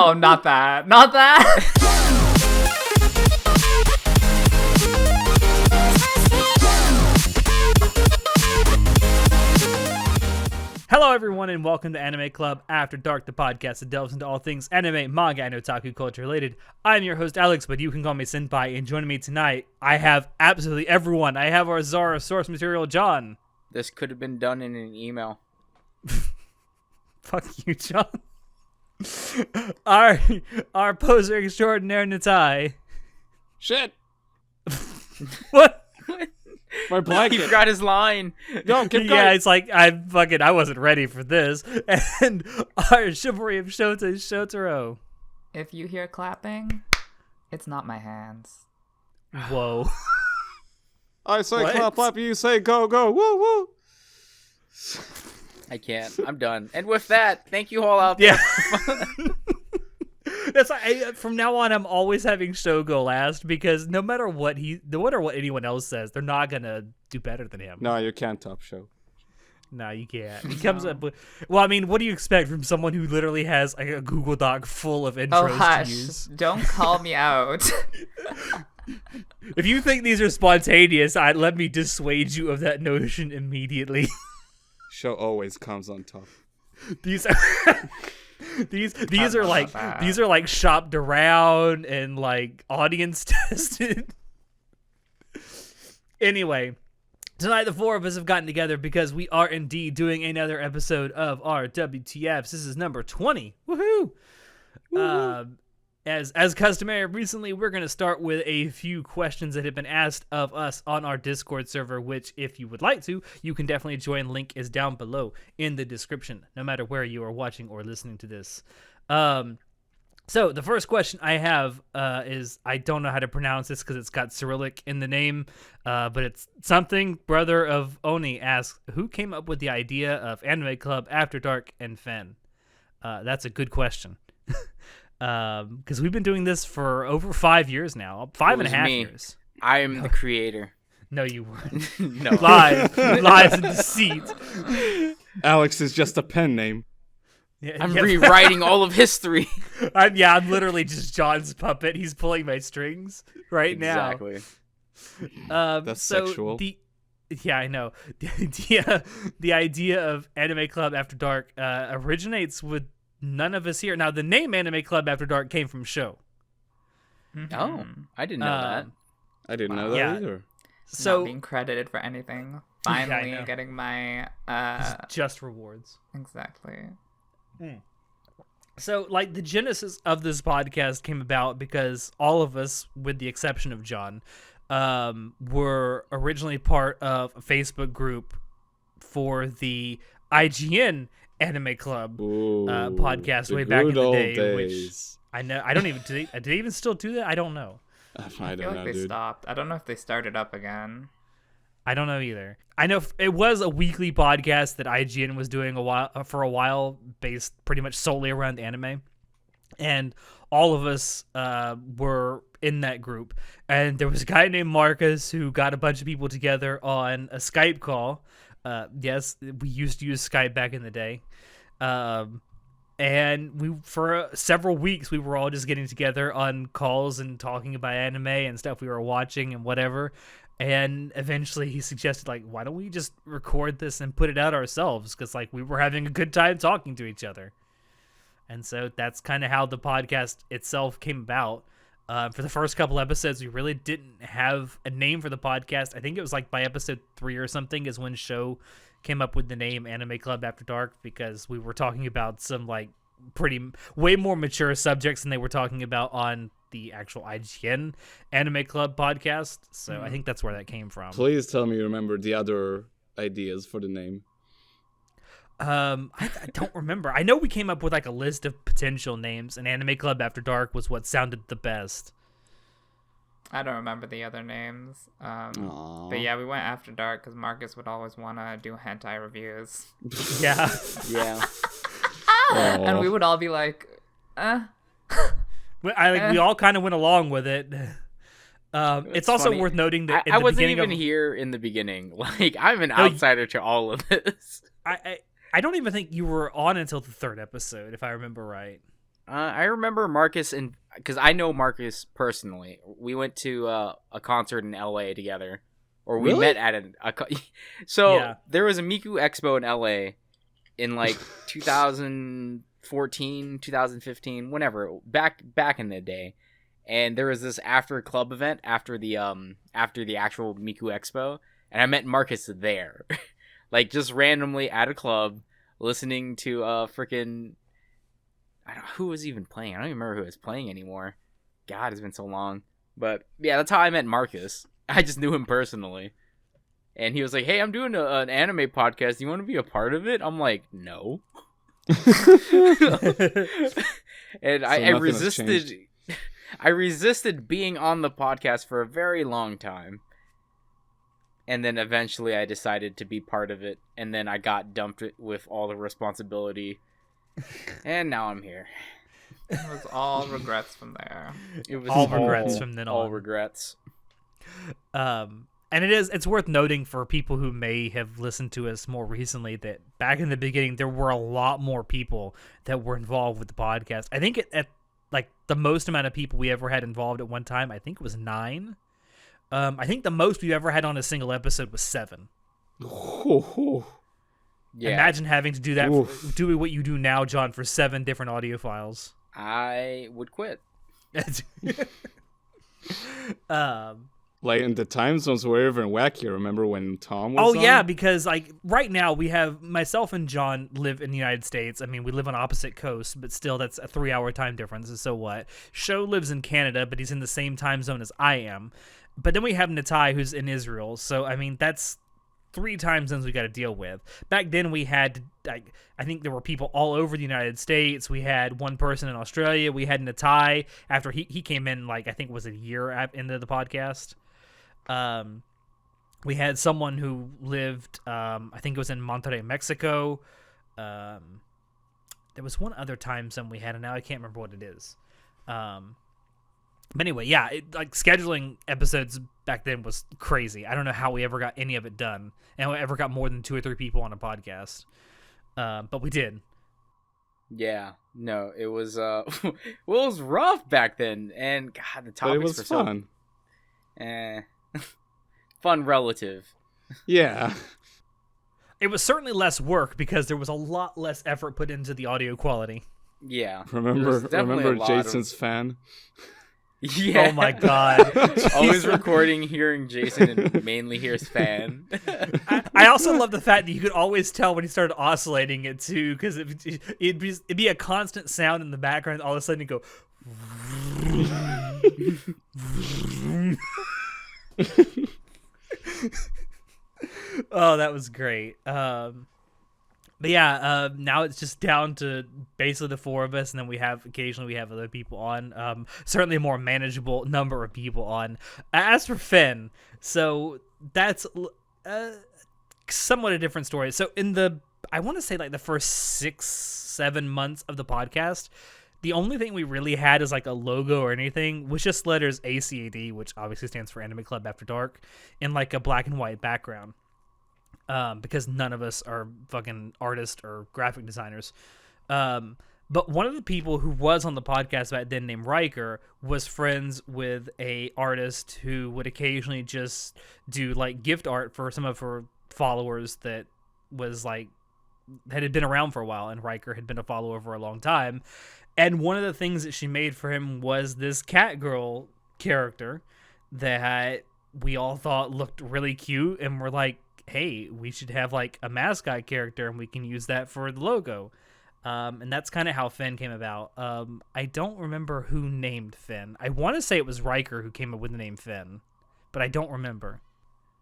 Oh, not that. Not that. Hello, everyone, and welcome to Anime Club After Dark, the podcast that delves into all things anime, manga, and otaku culture related. I'm your host, Alex, but you can call me Senpai, and joining me tonight, I have absolutely everyone. I have our Zara source material, John. This could have been done in an email. Fuck you, John. Our poser extraordinaire, Natai. Shit! What? My blanket. He forgot his line. No, keep going. Yeah, it's like, I wasn't ready for this. And our chivalry of Shota, Shotaro. If you hear clapping, it's not my hands. Whoa. I say What? clap, clap, you say go, go, woo, woo. I can't. I'm done. And with that, thank you all out there. Yeah. That's from now on. I'm always having Sho go last because no matter what anyone else says, they're not gonna do better than him. No, you can't top show. No, you can't. He comes up with. Well, I mean, what do you expect from someone who literally has like a Google Doc full of intros Oh, to hush. use? Don't call me out. If you think these are spontaneous, let me dissuade you of that notion immediately. Show always comes on top. These are. These are like shopped around and like audience tested. Anyway, tonight the four of us have gotten together because we are indeed doing another episode of our WTFs. This is number 20. Woohoo! As customary, recently we're going to start with a few questions that have been asked of us on our Discord server, which if you would like to, you can definitely join. Link is down below in the description, no matter where you are watching or listening to this. So the first question I have is, I don't know how to pronounce this because it's got Cyrillic in the name, but it's something. Brother of Oni asks, who came up with the idea of Anime Club After Dark and Fen? That's a good question. Because we've been doing this for over 5 years now. 5.5 years. I am the creator. No, you weren't. No. Lies and deceit. Alex is just a pen name. Yeah, I'm rewriting all of history. I'm literally just John's puppet. He's pulling my strings right now. Exactly. That's sexual. Yeah, I know. The idea of Anime Club After Dark originates with none of us here. Now, the name Anime Club After Dark came from Sho. Oh, I didn't know that. I didn't know that either. So So not being credited for anything. Finally know. getting my just rewards. exactly. So, like, the genesis of this podcast came about because all of us, with the exception of John, were originally part of a Facebook group for the IGN Anime Club podcast way back in the day. Days. Which I know, I don't even, did they even still do that? I don't know. I I don't feel know, like they dude. stopped. I don't know if they started up again. I don't know either. I know it was a weekly podcast that IGN was doing for a while, based pretty much solely around anime, and all of us were in that group. And there was a guy named Marcus who got a bunch of people together on a Skype call. Yes, we used to use Skype back in the day. And we, for several weeks, we were all just getting together on calls and talking about anime and stuff we were watching and whatever. And eventually he suggested, like, why don't we just record this and put it out ourselves? Because, like, we were having a good time talking to each other. And so that's kind of how the podcast itself came about. For the first couple episodes, we really didn't have a name for the podcast. I think it was, like, by episode 3 or something is when Sho came up with the name Anime Club After Dark, because we were talking about some, like, way more mature subjects than they were talking about on the actual IGN Anime Club podcast. So I think that's where that came from. Please tell me you remember the other ideas for the name. I don't remember. I know we came up with like a list of potential names, and Anime Club After Dark was what sounded the best. I don't remember the other names. Aww. But yeah, we went After Dark because Marcus would always want to do hentai reviews. Yeah. Yeah. And we would all be like, We all kind of went along with it. It's also funny. worth noting that I wasn't even here in the beginning. Like, I'm an outsider to all of this. I don't even think you were on until the third episode, if I remember right. I remember Marcus, and because I know Marcus personally. We went to a concert in LA together, or we Really? met at so Yeah. there was a Miku Expo in LA in like 2014, 2015, whenever, back in the day. And there was this after club event after the actual Miku Expo, and I met Marcus there. Like just randomly at a club listening to freaking, I don't know who was even playing. I don't even remember who was playing anymore. God, it's been so long. But yeah, that's how I met Marcus. I just knew him personally. And he was like, "Hey, I'm doing an anime podcast. You want to be a part of it?" I'm like, "No." And I nothing has resisted. changed. I resisted being on the podcast for a very long time. And then eventually I decided to be part of it. And then I got dumped with all the responsibility. And now I'm here. It was all regrets from there. It was All regrets from then all on. regrets. And it's worth noting for people who may have listened to us more recently that back in the beginning there were a lot more people that were involved with the podcast. I think at like the most amount of people we ever had involved at one time, I think it was 9. I think the most we ever had on a single episode was 7. Yeah. Imagine having to do that, Oof. doing what you do now, John, for 7 different audio files. I would quit. Like, and the time zones were even wackier. Remember when Tom was on? Yeah, because like right now we have myself and John live in the United States. I mean, we live on opposite coasts, but still that's a 3-hour time difference. So what? Sho lives in Canada, but he's in the same time zone as I am. But then we have Natai, who's in Israel. So I mean, that's 3 time zones we got to deal with. Back then we had, I think there were people all over the United States. We had one person in Australia. We had Natai after he came in, like I think it was a year into the podcast. We had someone who lived, I think it was in Monterrey, Mexico. There was one other time zone we had, and now I can't remember what it is. But anyway, yeah, like scheduling episodes back then was crazy. I don't know how we ever got any of it done, and we ever got more than 2 or 3 people on a podcast. But we did. Yeah. No, it was well, it was rough back then, and God, the But topics it was were fun. Fun relative. Yeah. It was certainly less work because there was a lot less effort put into the audio quality. Yeah. Remember Jason's fan? Yeah. Oh my god. Always recording, hearing Jason, and mainly hears fan. I also love the fact that you could always tell when he started oscillating it too, because it'd be a constant sound in the background. All of a sudden, it'd go. Oh, that was great. But yeah, now it's just down to basically the 4 of us, and then occasionally we have other people on. Certainly a more manageable number of people on. As for Finn, so that's somewhat a different story. So I want to say like the first 6-7 months of the podcast, the only thing we really had is like a logo or anything was just letters ACAD, which obviously stands for Anime Club After Dark, in like a black and white background. Because none of us are fucking artists or graphic designers. But one of the people who was on the podcast back then, named Riker, was friends with a artist who would occasionally just do like gift art for some of her followers that had been around for a while, and Riker had been a follower for a long time. And one of the things that she made for him was this cat girl character that we all thought looked really cute, and we're like, hey, we should have like a mascot character and we can use that for the logo. And that's kind of how Finn came about. I don't remember who named Finn. I want to say it was Riker who came up with the name Finn, but I don't remember.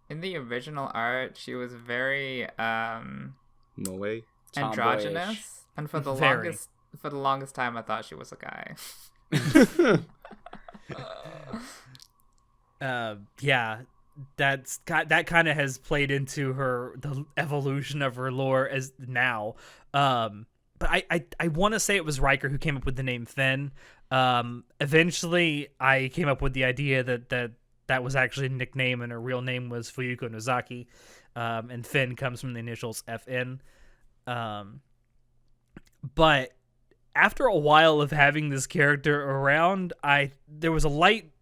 In the original art, she was very No way. androgynous, and for the Very. longest time I thought she was a guy. Yeah, that kind of has played into the evolution of her lore as now. But I want to say it was Riker who came up with the name Finn. Eventually, I came up with the idea that was actually a nickname and her real name was Fuyuko Nozaki, and Finn comes from the initials FN. But after a while of having this character around, there was a light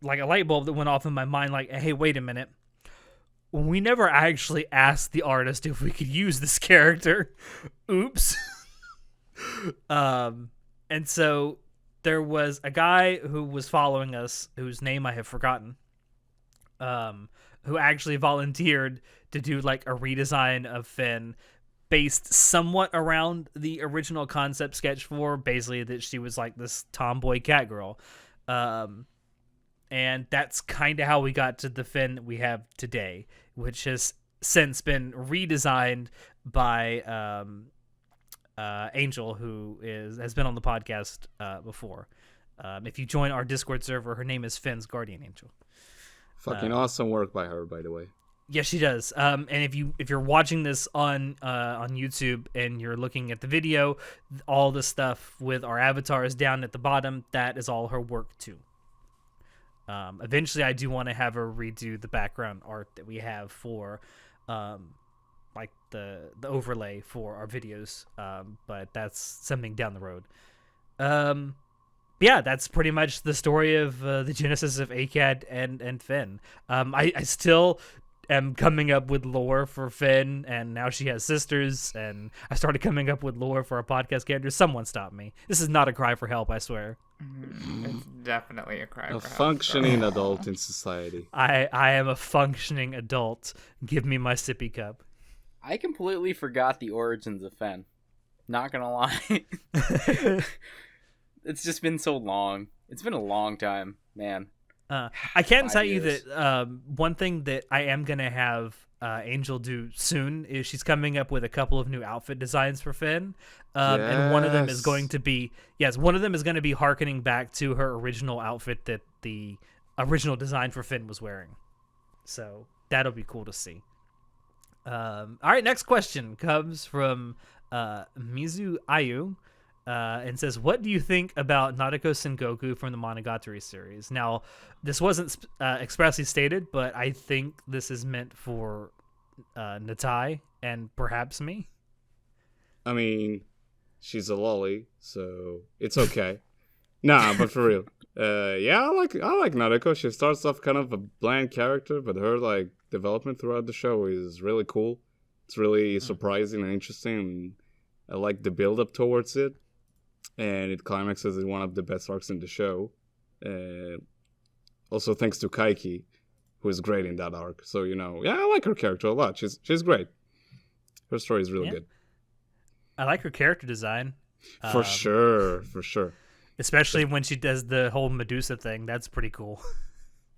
like a light bulb that went off in my mind. Like, hey, wait a minute. We never actually asked the artist if we could use this character. Oops. And so there was a guy who was following us, whose name I have forgotten, who actually volunteered to do like a redesign of Finn based somewhat around the original concept sketch for basically that she was like this tomboy cat girl. And that's kind of how we got to the Finn that we have today, which has since been redesigned by Angel, who has been on the podcast before. If you join our Discord server, her name is Finn's Guardian Angel. Fucking awesome work by her, by the way. Yes, she does. And if you're watching this on YouTube and you're looking at the video, all the stuff with our avatars down at the bottom, that is all her work too. Eventually, I do want to have her redo the background art that we have for, like the overlay for our videos. But that's something down the road. Yeah, that's pretty much the story of the genesis of ACAD and Finn. I still am coming up with lore for Finn, and now she has sisters, and I started coming up with lore for our podcast characters. Someone stop me. This is not a cry for help, I swear. It's definitely a cry for help. A functioning adult in society. I am a functioning adult. Give me my sippy cup. I completely forgot the origins of Finn. Not gonna lie. It's just been so long. It's been a long time, man. I can 5 tell you years. that one thing that I am going to have Angel do soon is she's coming up with a couple of new outfit designs for Finn. And one of them is going to be, hearkening back to her original outfit that the original design for Finn was wearing. So that'll be cool to see. All right, next question comes from Mizu Ayu. And says, what do you think about Nauticus and Goku from the Monogatari series? Now, this wasn't expressly stated, but I think this is meant for Natai and perhaps me. I mean, she's a lolly, so it's okay. Nah, but for real. Yeah, I like Nauticus. She starts off kind of a bland character, but her like development throughout the show is really cool. It's really surprising and interesting. And I like the build up towards it. And it climaxes in one of the best arcs in the show. Also thanks to Kaiki, who is great in that arc. So, I like her character a lot. She's great. Her story is really good. I like her character design. For sure. Especially when she does the whole Medusa thing. That's pretty cool.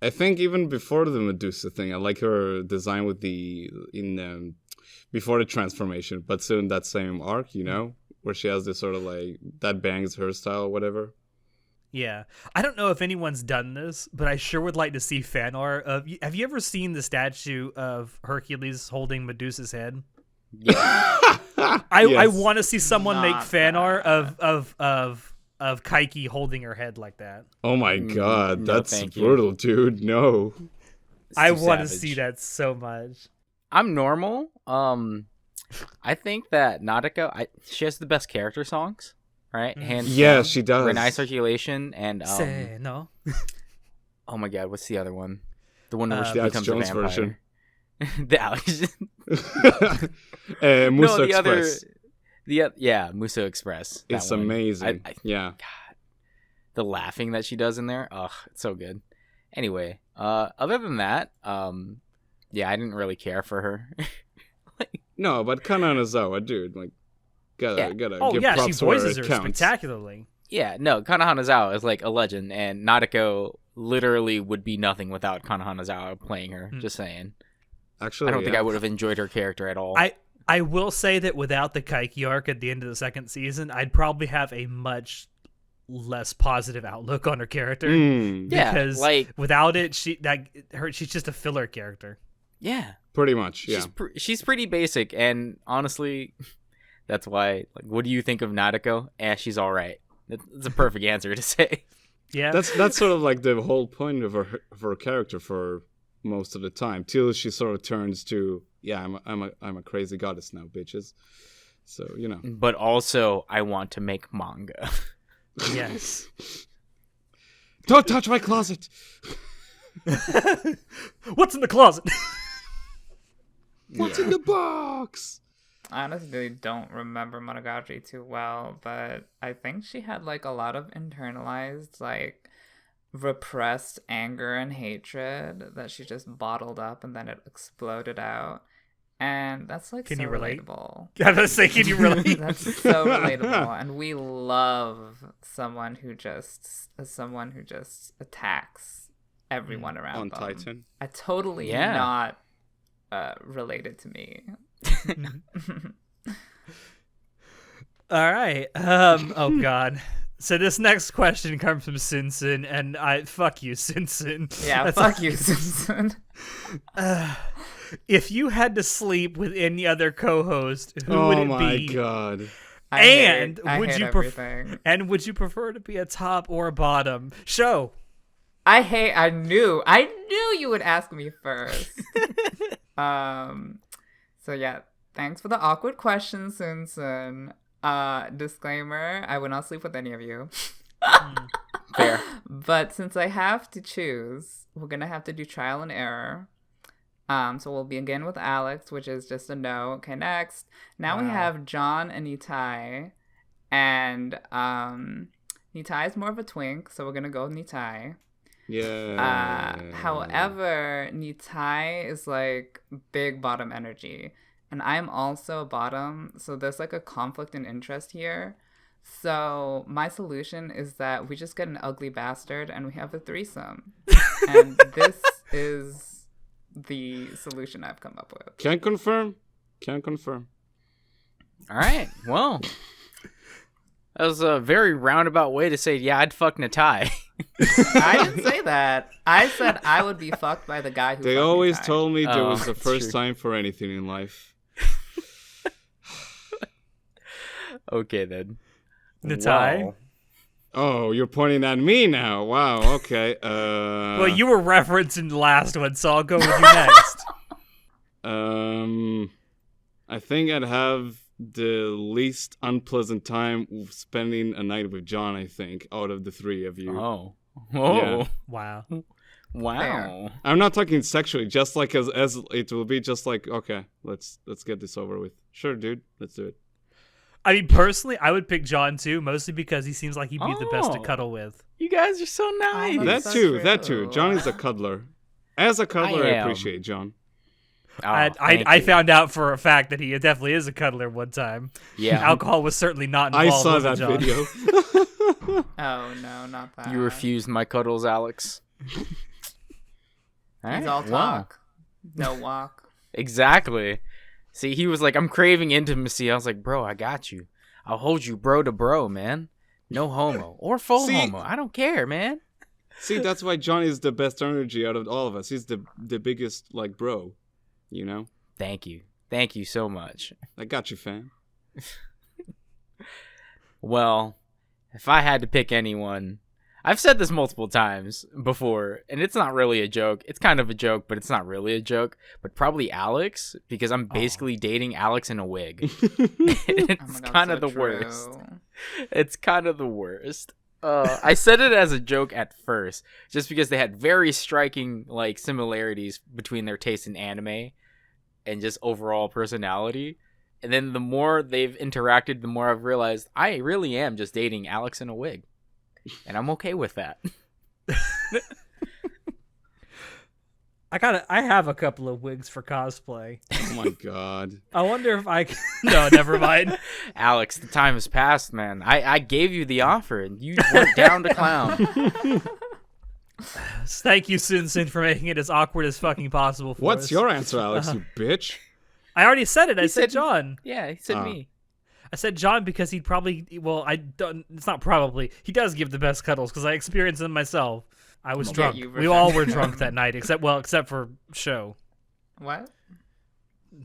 I think even before the Medusa thing, I like her design with before the transformation, but still in that same arc, where she has this sort of like that bangs her style or whatever. Yeah. I don't know if anyone's done this, but I sure would like to see fan art of. Have you ever seen the statue of Hercules holding Medusa's head? Yeah. I want to see someone make fan that. art of Kaiki holding her head like that. Oh my god, no, that's thank you. brutal, dude. No. It's I too want to savage. see that so much. I'm normal. I think that Nautica, she has the best character songs, right? Hands Yeah, down. she does. Renai Circulation and Say no. oh my god, what's the other one? The one where she the Alex becomes Jones a vampire. version. The Alex. Muso the Express. Muso Express. that It's one. amazing. I- Yeah. God, the laughing that she does in there, it's so good. Anyway, other than that, I didn't really care for her. No, but Kana Hanazawa, dude, like, gotta Oh give yeah, she props where voices it her counts. spectacularly. Yeah, no, Kana Hanazawa is like a legend, and Nautico literally would be nothing without Kana Hanazawa playing her. Just saying. Actually, I don't think I would have enjoyed her character at all. I will say that without the Kaiki arc at the end of the second season, I'd probably have a much less positive outlook on her character. Yeah, Because like without it, she's just a filler character. yeah, Pretty much, yeah. she's pretty basic, and honestly, that's why. Like, what do you think of Nautico? She's all right. That's a perfect answer to say. Yeah, That's sort of like the whole point of her character for most of the time, till she sort of turns to, I'm a crazy goddess now, bitches. So, you know. But also, I want to make manga. Yes. Don't touch my closet! What's in the closet? What's in the box? I honestly don't remember Monogatari too well, but I think she had like a lot of internalized, like repressed anger and hatred that she just bottled up and then it exploded out. And that's like Can so you relate? relatable. I was saying, can you relate? That's so relatable. And we love someone who just attacks everyone around On them. Titan. I totally Yeah. not related to me. All right. Oh God. So this next question comes from Sinsen, and fuck you, Sinsen. Yeah, That's fuck you, Simpson. If you had to sleep with any other co-host, who would it be? Oh my god. And I would hate you everything. And would you prefer to be a top or a bottom? Show. I knew you would ask me first. So yeah, thanks for the awkward question, Simpson. Disclaimer, I would not sleep with any of you. Fair. But since I have to choose, we're gonna have to do trial and error. So we'll begin with Alex, which is just a no. Okay, next. Now we have John and Nitai. And Nitai is more of a twink, so we're gonna go with Nitai. Yeah. However, Nitai is like big bottom energy. And I'm also a bottom, so there's like a conflict in interest here. So my solution is that we just get an ugly bastard and we have a threesome. And this is the solution I've come up with. Can confirm. All right. Well, that was a very roundabout way to say, yeah, I'd fuck Natai. I didn't say that. I said I would be fucked by the guy who They fucked always Nitai. told me there Oh, was the that's first true. time for anything in life. Okay, then. Natai? Wow. Oh, you're pointing at me now. Wow, okay. Well, you were referencing the last one, so I'll go with you next. I think I'd have the least unpleasant time spending a night with John, I think, out of the three of you. Oh. Yeah. Wow. Wow. I'm not talking sexually, just like as it will be just like, okay, let's get this over with. Sure, dude, let's do it. I mean, personally, I would pick John too, mostly because he seems like he'd be the best to Oh. cuddle with. You guys are so nice. That's That so too, that true. too. John is a cuddler. As a cuddler, I am. appreciate John. Oh, thank I you. found out for a fact that he definitely is a cuddler one time. Yeah. Alcohol was certainly not I involved saw with that John. video. Oh no, not that. You refused my cuddles, Alex. He's all Wow. talk, no walk. Exactly. See, he was like, I'm craving intimacy. I was like, bro, I got you. I'll hold you bro to bro, man. No homo. Or full See- homo. I don't care, man. See, that's why John is the best energy out of all of us. He's the biggest, like, bro. You know? Thank you. Thank you so much. I got you, fam. Well, if I had to pick anyone, I've said this multiple times before, and it's not really a joke. It's kind of a joke, but it's not really a joke. But probably Alex, because I'm basically dating Alex in a wig. Oh my It's God, kind so of the true. worst. It's kind of the worst. I said it as a joke at first, just because they had very striking like similarities between their taste in anime and just overall personality. And then the more they've interacted, the more I've realized I really am just dating Alex in a wig. And I'm okay with that. I have a couple of wigs for cosplay. Oh my god. I wonder if I can... No, never mind. Alex, the time has passed, man. I gave you the offer and you went down to clown. Thank you, Sin, for making it as awkward as fucking possible for us. What's your answer, Alex, you bitch? I already said it. I He said said- John. Yeah, he said Oh. me. I said John because he'd probably... Well, I don't... It's not probably. He does give the best cuddles because I experienced them myself. I was Yeah, drunk. you We all were refused. drunk that night, except for Show. What?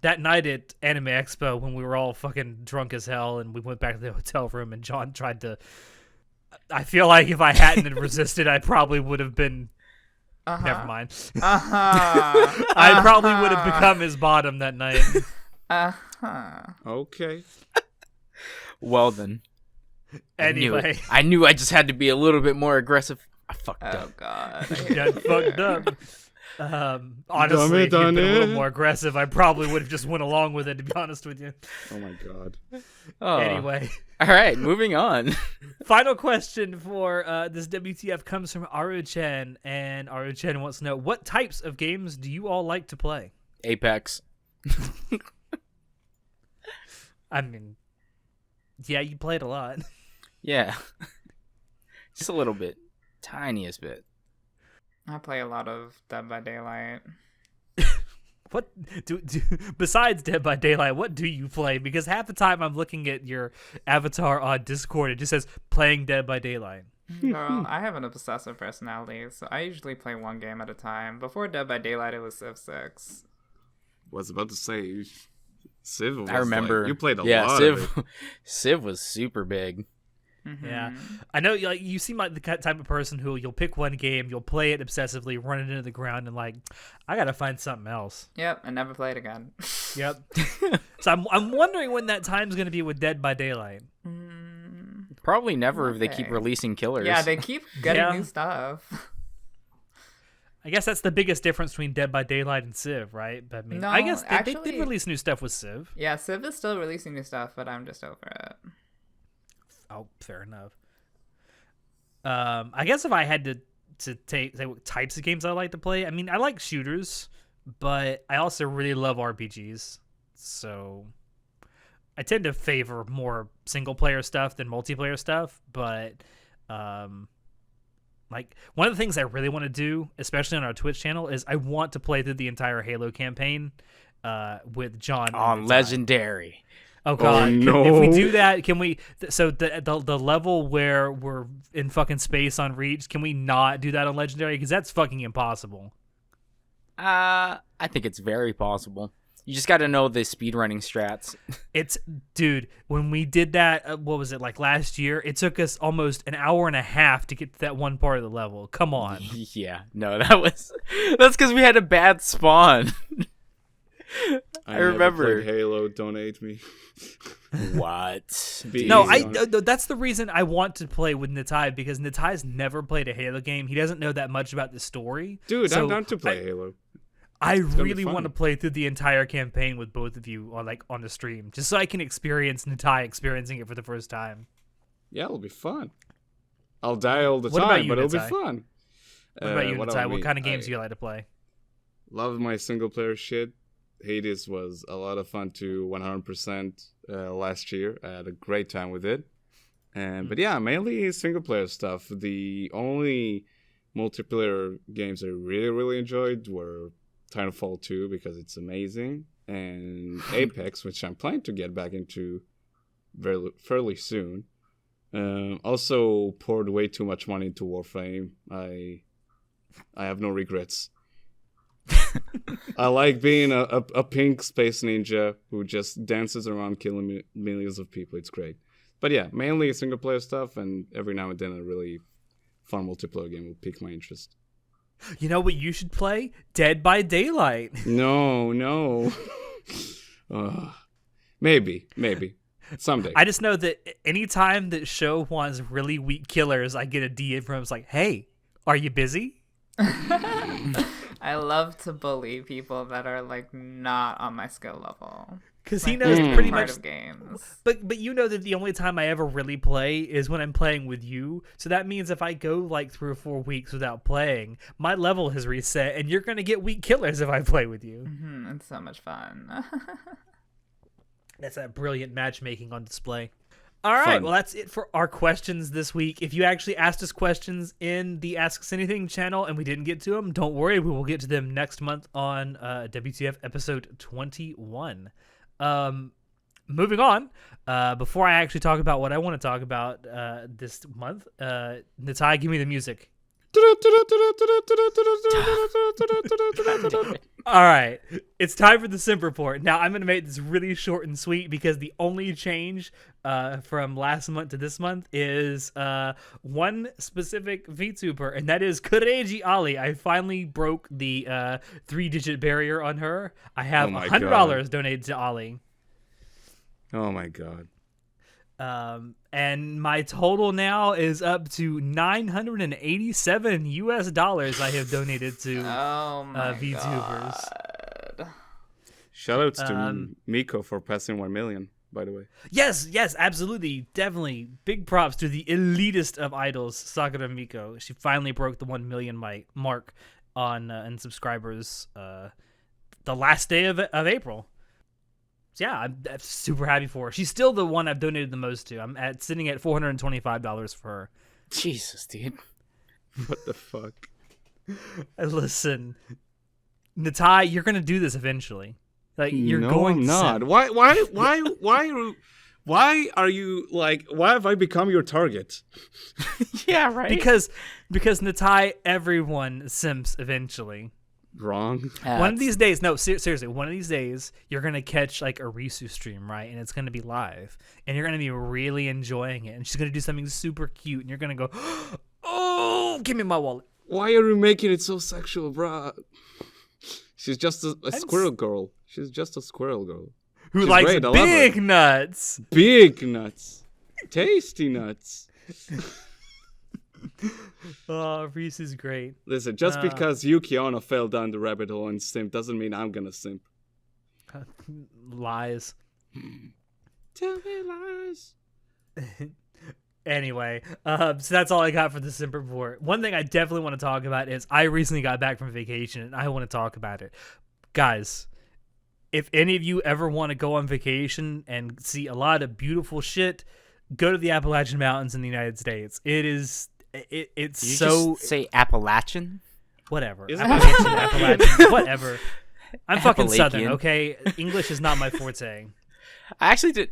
That night at Anime Expo when we were all fucking drunk as hell and we went back to the hotel room and John tried to... I feel like if I hadn't resisted, I probably would have been... Never mind. I probably would have become his bottom that night. Uh-huh. Okay. Well then. Anyway. I knew I just had to be a little bit more aggressive. I fucked Oh up. God. You done fucked up. Honestly, if you'd been a little more aggressive, I probably would have just went along with it, to be honest with you. Oh my god. Oh. Anyway. All right, moving on. Final question for this WTF comes from Aru-chan, and Aru-chan wants to know, what types of games do you all like to play? Apex. I mean, yeah, you played a lot. Yeah. Just a little bit. Tiniest bit. I play a lot of Dead by Daylight. What do besides Dead by Daylight, what do you play? Because half the time I'm looking at your avatar on Discord, it just says playing Dead by Daylight. Girl, I have an obsessive personality, so I usually play one game at a time. Before Dead by Daylight, it was Civ 6. Was about to say, Civ. Was I remember. you played a yeah, lot Civ, of it. Civ was super big. Mm-hmm. Yeah, I know. Like, you seem like the type of person who you'll pick one game, you'll play it obsessively, run it into the ground, and like, I gotta find something else. Yep, and never played again. Yep. So I'm wondering when that time's gonna be with Dead by Daylight. Probably never if they keep Okay. releasing killers. Yeah, they keep getting Yeah. new stuff. I guess that's the biggest difference between Dead by Daylight and Civ, right? But I mean, No, I guess they actually- did release new stuff with Civ. Yeah, Civ is still releasing new stuff, but I'm just over it. Oh, fair enough. I guess if I had to say what types of games I like to play, I mean, I like shooters, but I also really love RPGs. So I tend to favor more single player stuff than multiplayer stuff. But like, one of the things I really want to do, especially on our Twitch channel, is I want to play through the entire Halo campaign with John On and Legendary. Oh God! no. If we do that, can we? So the level where we're in fucking space on Reach, can we not do that on Legendary? Because that's fucking impossible. I think it's very possible. You just got to know the speedrunning strats. It's, dude, when we did that, what was it, like last year? It took us almost an hour and a half to get to that one part of the level. Come on. Yeah, no, that's because we had a bad spawn. I never remember. played Halo. Don't hate me. What? Be No, easy on it. that's the reason I want to play with Natai, because Natai's never played a Halo game. He doesn't know that much about the story. Dude, So I'm down to play Halo. I gonna be really fun. want to play through the entire campaign with both of you on the stream, just so I can experience Natai experiencing it for the first time. Yeah, it'll be fun. I'll die all the What about time, you, but it'll be Natai? fun. What about you, do I Natai? What mean? kind of games I do you like to play? love my single player shit. Hades was a lot of fun to 100% last year. I had a great time with it. But yeah, mainly single player stuff. The only multiplayer games I really, really enjoyed were Titanfall 2 because it's amazing, and Apex, which I'm planning to get back into fairly soon. Also poured way too much money into Warframe. I have no regrets. I like being a pink space ninja who just dances around killing millions of people. It's great. But yeah, mainly single player stuff, and every now and then a really fun multiplayer game will pique my interest. You know what you should play? Dead by Daylight. No. Maybe. Someday. I just know that anytime that show wants really weak killers, I get a DM from him. It's like, hey, are you busy? I love to bully people that are like not on my skill level. Because he Like, knows that's pretty part much. of games. But you know that the only time I ever really play is when I'm playing with you. So that means if I go like 3 or 4 weeks without playing, my level has reset, and you're gonna get weak killers if I play with you. It's so much fun. That's that brilliant matchmaking on display. All right, Fun. well, that's it for our questions this week. If you actually asked us questions in the Ask Us Anything channel and we didn't get to them, don't worry. We will get to them next month on WTF episode 21. Moving on, before I actually talk about what I want to talk about this month, Natai, give me the music. All right, it's time for the Simp Report. Now, I'm going to make this really short and sweet because the only change from last month to this month is one specific VTuber, and that is Kureiji Ali. I finally broke the 3-digit barrier on her. I have Oh my $100 donated to Ali. Oh my god. And my total now is up to $987 I have donated to Oh my VTubers. god. Shoutouts to Miko for passing 1 million, by the way. Yes, absolutely, definitely. Big props to the elitist of idols, Sakura Miko. She finally broke the 1 million mark on in subscribers the last day of April. So yeah, I'm super happy for her. She's still the one I've donated the most to. I'm sitting at $425 for her. Jesus, dude. What the fuck? Listen, Natai, you're gonna do this eventually. Like you're No, going. I'm not. to Why are you like? Why have I become your target? Yeah, right. because Natai, everyone simps eventually. Wrong. One of these days, no, seriously, one of these days, you're gonna catch like a Risu stream, right? And it's gonna be live, and you're gonna be really enjoying it. And she's gonna do something super cute, and you're gonna go, "Oh, give me my wallet." Why are you making it so sexual, bruh? She's just a squirrel girl. She's just a squirrel girl. Who She's likes great, I love her. big nuts? Big nuts. Tasty nuts. Oh, Reese is great. Listen, just because Yuki Ono fell down the rabbit hole and simp doesn't mean I'm gonna simp. Lies. Tell me lies. Anyway, so that's all I got for the Simp Report. One thing I definitely want to talk about is I recently got back from vacation, and I want to talk about it. Guys, if any of you ever want to go on vacation and see a lot of beautiful shit, go to the Appalachian Mountains in the United States. It's Did you so... just say Appalachian? Whatever. Isn't Appalachian, whatever. I'm fucking Appalachian. Southern, okay? English is not my forte. I actually did.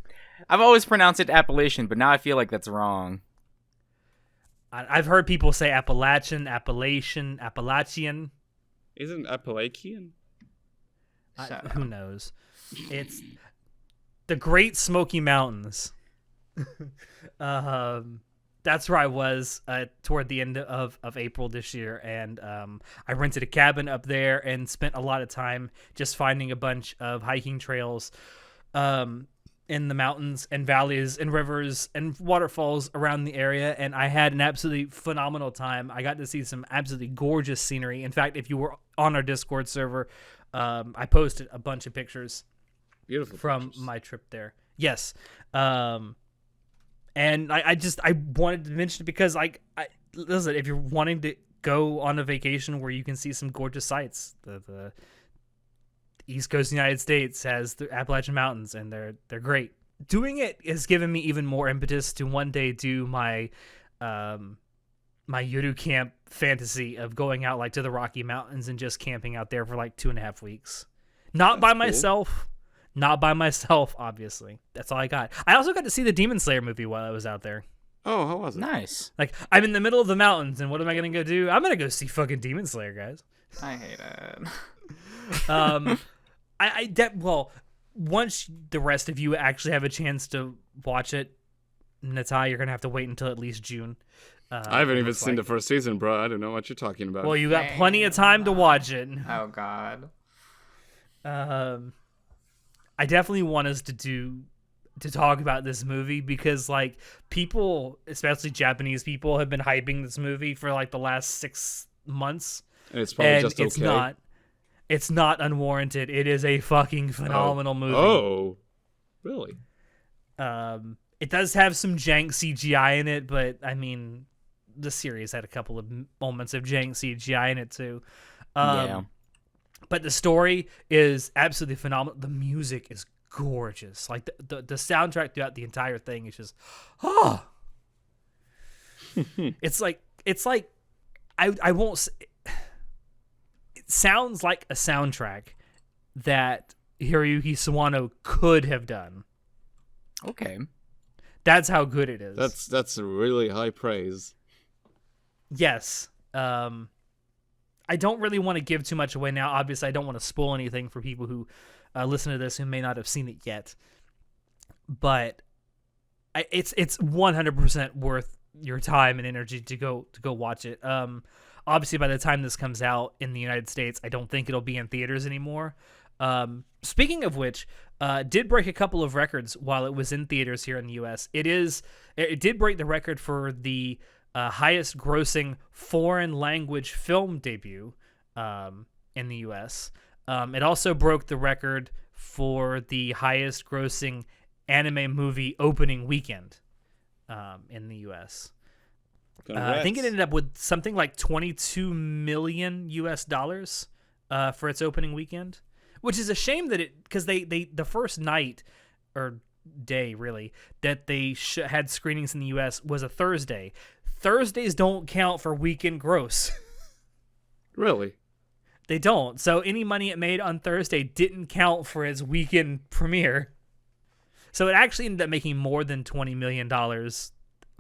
I've always pronounced it Appalachian, but now I feel like that's wrong. I've heard people say Appalachian. Isn't Appalachian? Who knows? It's the Great Smoky Mountains. That's where I was toward the end of April this year, and I rented a cabin up there and spent a lot of time just finding a bunch of hiking trails in the mountains and valleys and rivers and waterfalls around the area, and I had an absolutely phenomenal time. I got to see some absolutely gorgeous scenery. In fact, if you were on our Discord server, I posted a bunch of pictures Beautiful from pictures. my trip there. Yes. And I wanted to mention it because listen, if you're wanting to go on a vacation where you can see some gorgeous sights, the East Coast of the United States has the Appalachian Mountains, and they're great. Doing it has given me even more impetus to one day do my my Yoru camp fantasy of going out like to the Rocky Mountains and just camping out there for like 2.5 weeks. Not by myself, obviously. That's all I got. I also got to see the Demon Slayer movie while I was out there. Oh, how was it? Nice. Like, I'm in the middle of the mountains, and what am I gonna go do? I'm gonna go see fucking Demon Slayer, guys. I hate it. Well, once the rest of you actually have a chance to watch it, Natai, you're gonna have to wait until at least June. I haven't even seen the first season, bro. I don't know what you're talking about. Well, you got plenty of time to watch it. Oh god. I definitely want us to talk about this movie because like people, especially Japanese people, have been hyping this movie for like the last 6 months. And it's probably just okay. It's not unwarranted. It is a fucking phenomenal movie. Oh, really? It does have some jank CGI in it, but I mean, the series had a couple of moments of jank CGI in it too. Yeah. But the story is absolutely phenomenal. The music is gorgeous. Like the soundtrack throughout the entire thing is just, it's like I won't say, it sounds like a soundtrack that Hiroyuki Sawano could have done. Okay. That's how good it is. That's a really high praise. Yes. I don't really want to give too much away now. Obviously, I don't want to spoil anything for people who listen to this who may not have seen it yet. But it's 100% worth your time and energy to go watch it. Obviously, by the time this comes out in the United States, I don't think it'll be in theaters anymore. Speaking of which, did break a couple of records while it was in theaters here in the U.S. It did break the record for the highest grossing foreign language film debut in the U.S. It also broke the record for the highest grossing anime movie opening weekend in the U.S. I think it ended up with something like $22 million US for its opening weekend, which is a shame that because they the first night or day really that they had screenings in the U.S. was a Thursday. Thursdays don't count for weekend gross. Really? They don't. So any money it made on Thursday didn't count for its weekend premiere. So it actually ended up making more than $20 million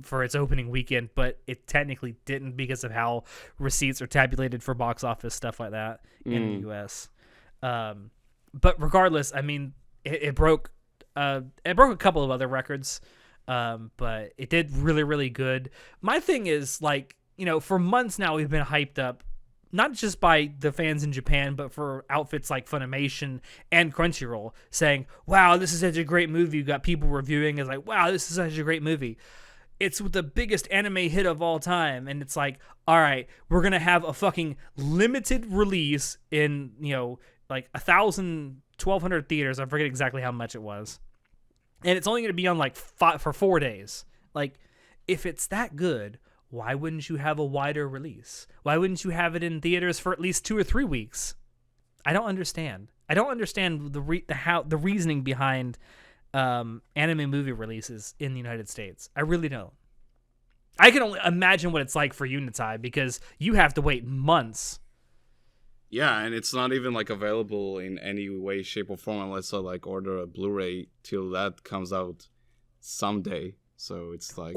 for its opening weekend, but it technically didn't because of how receipts are tabulated for box office stuff like that in the U.S. But regardless, I mean, it broke a couple of other records, but it did really, really good. My thing is, like, you know, for months now we've been hyped up, not just by the fans in Japan, but for outfits like Funimation and Crunchyroll saying, wow, this is such a great movie. You got people reviewing as like, wow, this is such a great movie. It's the biggest anime hit of all time. And it's like, all right, we're going to have a fucking limited release in, you know, like 1,000, 1,200 theaters. I forget exactly how much it was. And it's only going to be on like for 4 days. Like, if it's that good, why wouldn't you have a wider release? Why wouldn't you have it in theaters for at least 2 or 3 weeks? I don't understand. I don't understand the reasoning behind anime movie releases in the United States. I really don't. I can only imagine what it's like for Unitai because you have to wait months. Yeah, and it's not even like available in any way, shape, or form unless I like order a Blu-ray till that comes out someday. So it's like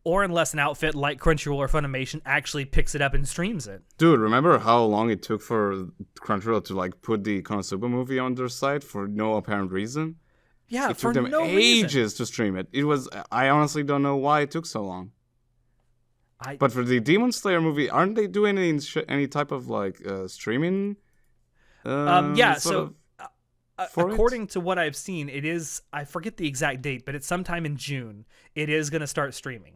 or unless an outfit like Crunchyroll or Funimation actually picks it up and streams it. Dude, remember how long it took for Crunchyroll to like put the Konosuba movie on their site for no apparent reason? Yeah, it took them ages to stream it. I honestly don't know why it took so long. But for the Demon Slayer movie, aren't they doing any type of like streaming? According to what I've seen, it is, I forget the exact date, but it's sometime in June. It is going to start streaming.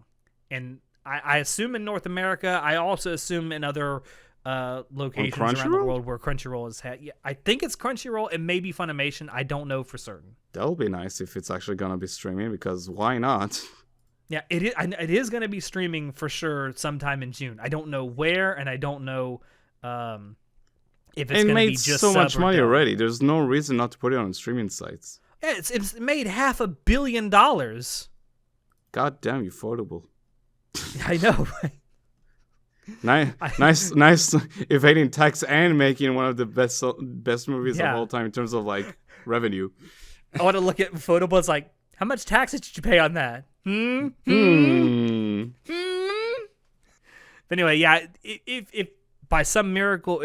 And I assume in North America, I also assume in other locations around the world where Crunchyroll is I think it's Crunchyroll and maybe Funimation. I don't know for certain. That'll be nice if it's actually gonna be streaming because why not? Yeah, it is gonna be streaming for sure sometime in June. I don't know where and I don't know if it's gonna be just so much money already. There's no reason not to put it on streaming sites. Yeah, it's made $500 million. God damn, affordable. I know. Nice evading tax and making one of the best movies of all time in terms of like revenue. I want to look at Photable. It's like, how much taxes did you pay on that? But anyway, yeah. If by some miracle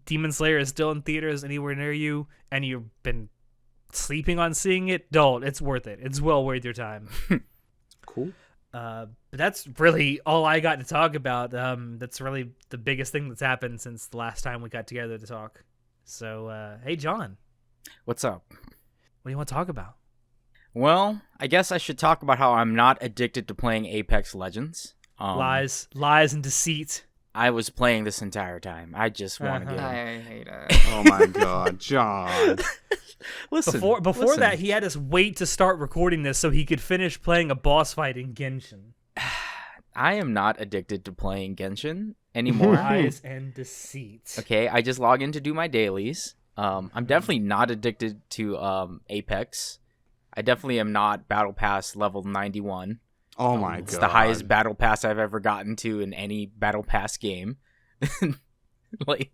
Demon Slayer is still in theaters anywhere near you, and you've been sleeping on seeing it, don't. It's worth it. It's well worth your time. Cool. But that's really all I got to talk about. That's really the biggest thing that's happened since the last time we got together to talk. So, hey, John. What's up? What do you want to talk about? Well, I guess I should talk about how I'm not addicted to playing Apex Legends. Lies and deceit. I was playing this entire time. I just want to get... I hate it. Oh my god, John. Listen, before that, he had us wait to start recording this so he could finish playing a boss fight in Genshin. I am not addicted to playing Genshin anymore. Lies and deceit. Okay, I just log in to do my dailies. I'm definitely not addicted to Apex. I definitely am not Battle Pass level 91. Oh my god. It's the highest Battle Pass I've ever gotten to in any Battle Pass game. Like,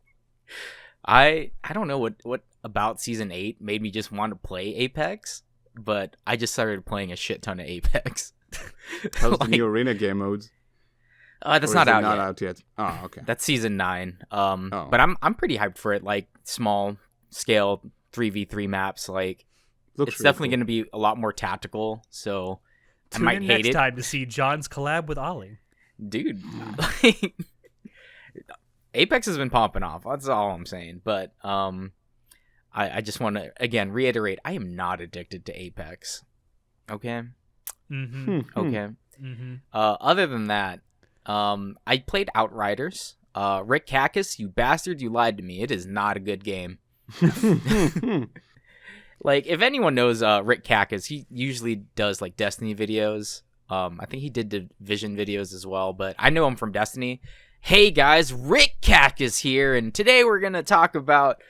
I don't know what about Season 8 made me just want to play Apex, but I just started playing a shit ton of Apex. How's the new arena game modes? That's not out yet. Oh, okay. That's Season 9. But I'm pretty hyped for it. Like, small scale 3v3 maps. Like, it's definitely going to be a lot more tactical. So I might hate it. Next time to see John's collab with Ollie. Dude, like, Apex has been popping off. That's all I'm saying. But I just want to again reiterate, I am not addicted to Apex. Okay. Mm-hmm. Okay. Mm-hmm. Other than that, I played Outriders. Rick Cactus, you bastard, you lied to me. It is not a good game. Like, if anyone knows Rick Cactus, he usually does like Destiny videos. I think he did Division videos as well, but I know him from Destiny. Hey guys, Rick Cactus here, and today we're gonna talk about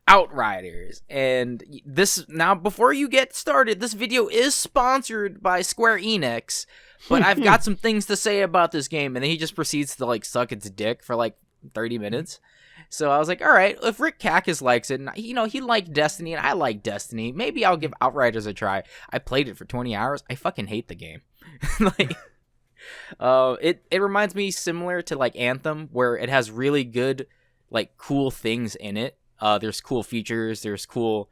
Outriders. And this, now before you get started, this video is sponsored by Square Enix, but I've got some things to say about this game. And then he just proceeds to like suck its dick for like 30 minutes. So I was like, all right, if Rick Cactus likes it, and he liked Destiny and I like Destiny, maybe I'll give Outriders a try. I played it for 20 hours. I fucking hate the game. Like, it reminds me similar to like Anthem, where it has really good, like, cool things in it. There's cool features, there's cool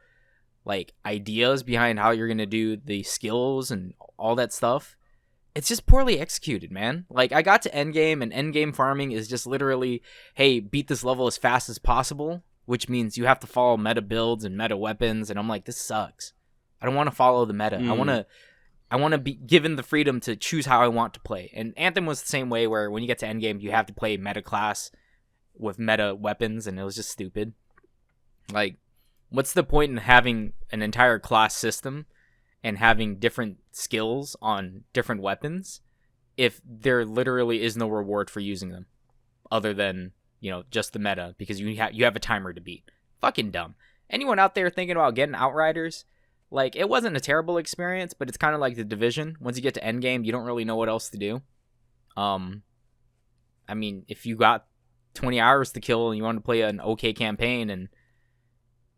like ideas behind how you're gonna do the skills and all that stuff. It's just poorly executed, man. Like, I got to endgame, and endgame farming is just literally, hey, beat this level as fast as possible, which means you have to follow meta builds and meta weapons, and I'm like, this sucks. I don't want to follow the meta. I want to be given the freedom to choose how I want to play. And Anthem was the same way, where when you get to endgame, you have to play meta class with meta weapons, and it was just stupid. Like, what's the point in having an entire class system and having different skills on different weapons if there literally is no reward for using them other than, just the meta, because you have a timer to beat? Fucking dumb. Anyone out there thinking about getting Outriders, like, it wasn't a terrible experience, but it's kind of like the Division. Once you get to endgame, you don't really know what else to do. I mean, if you got 20 hours to kill and you want to play an okay campaign, and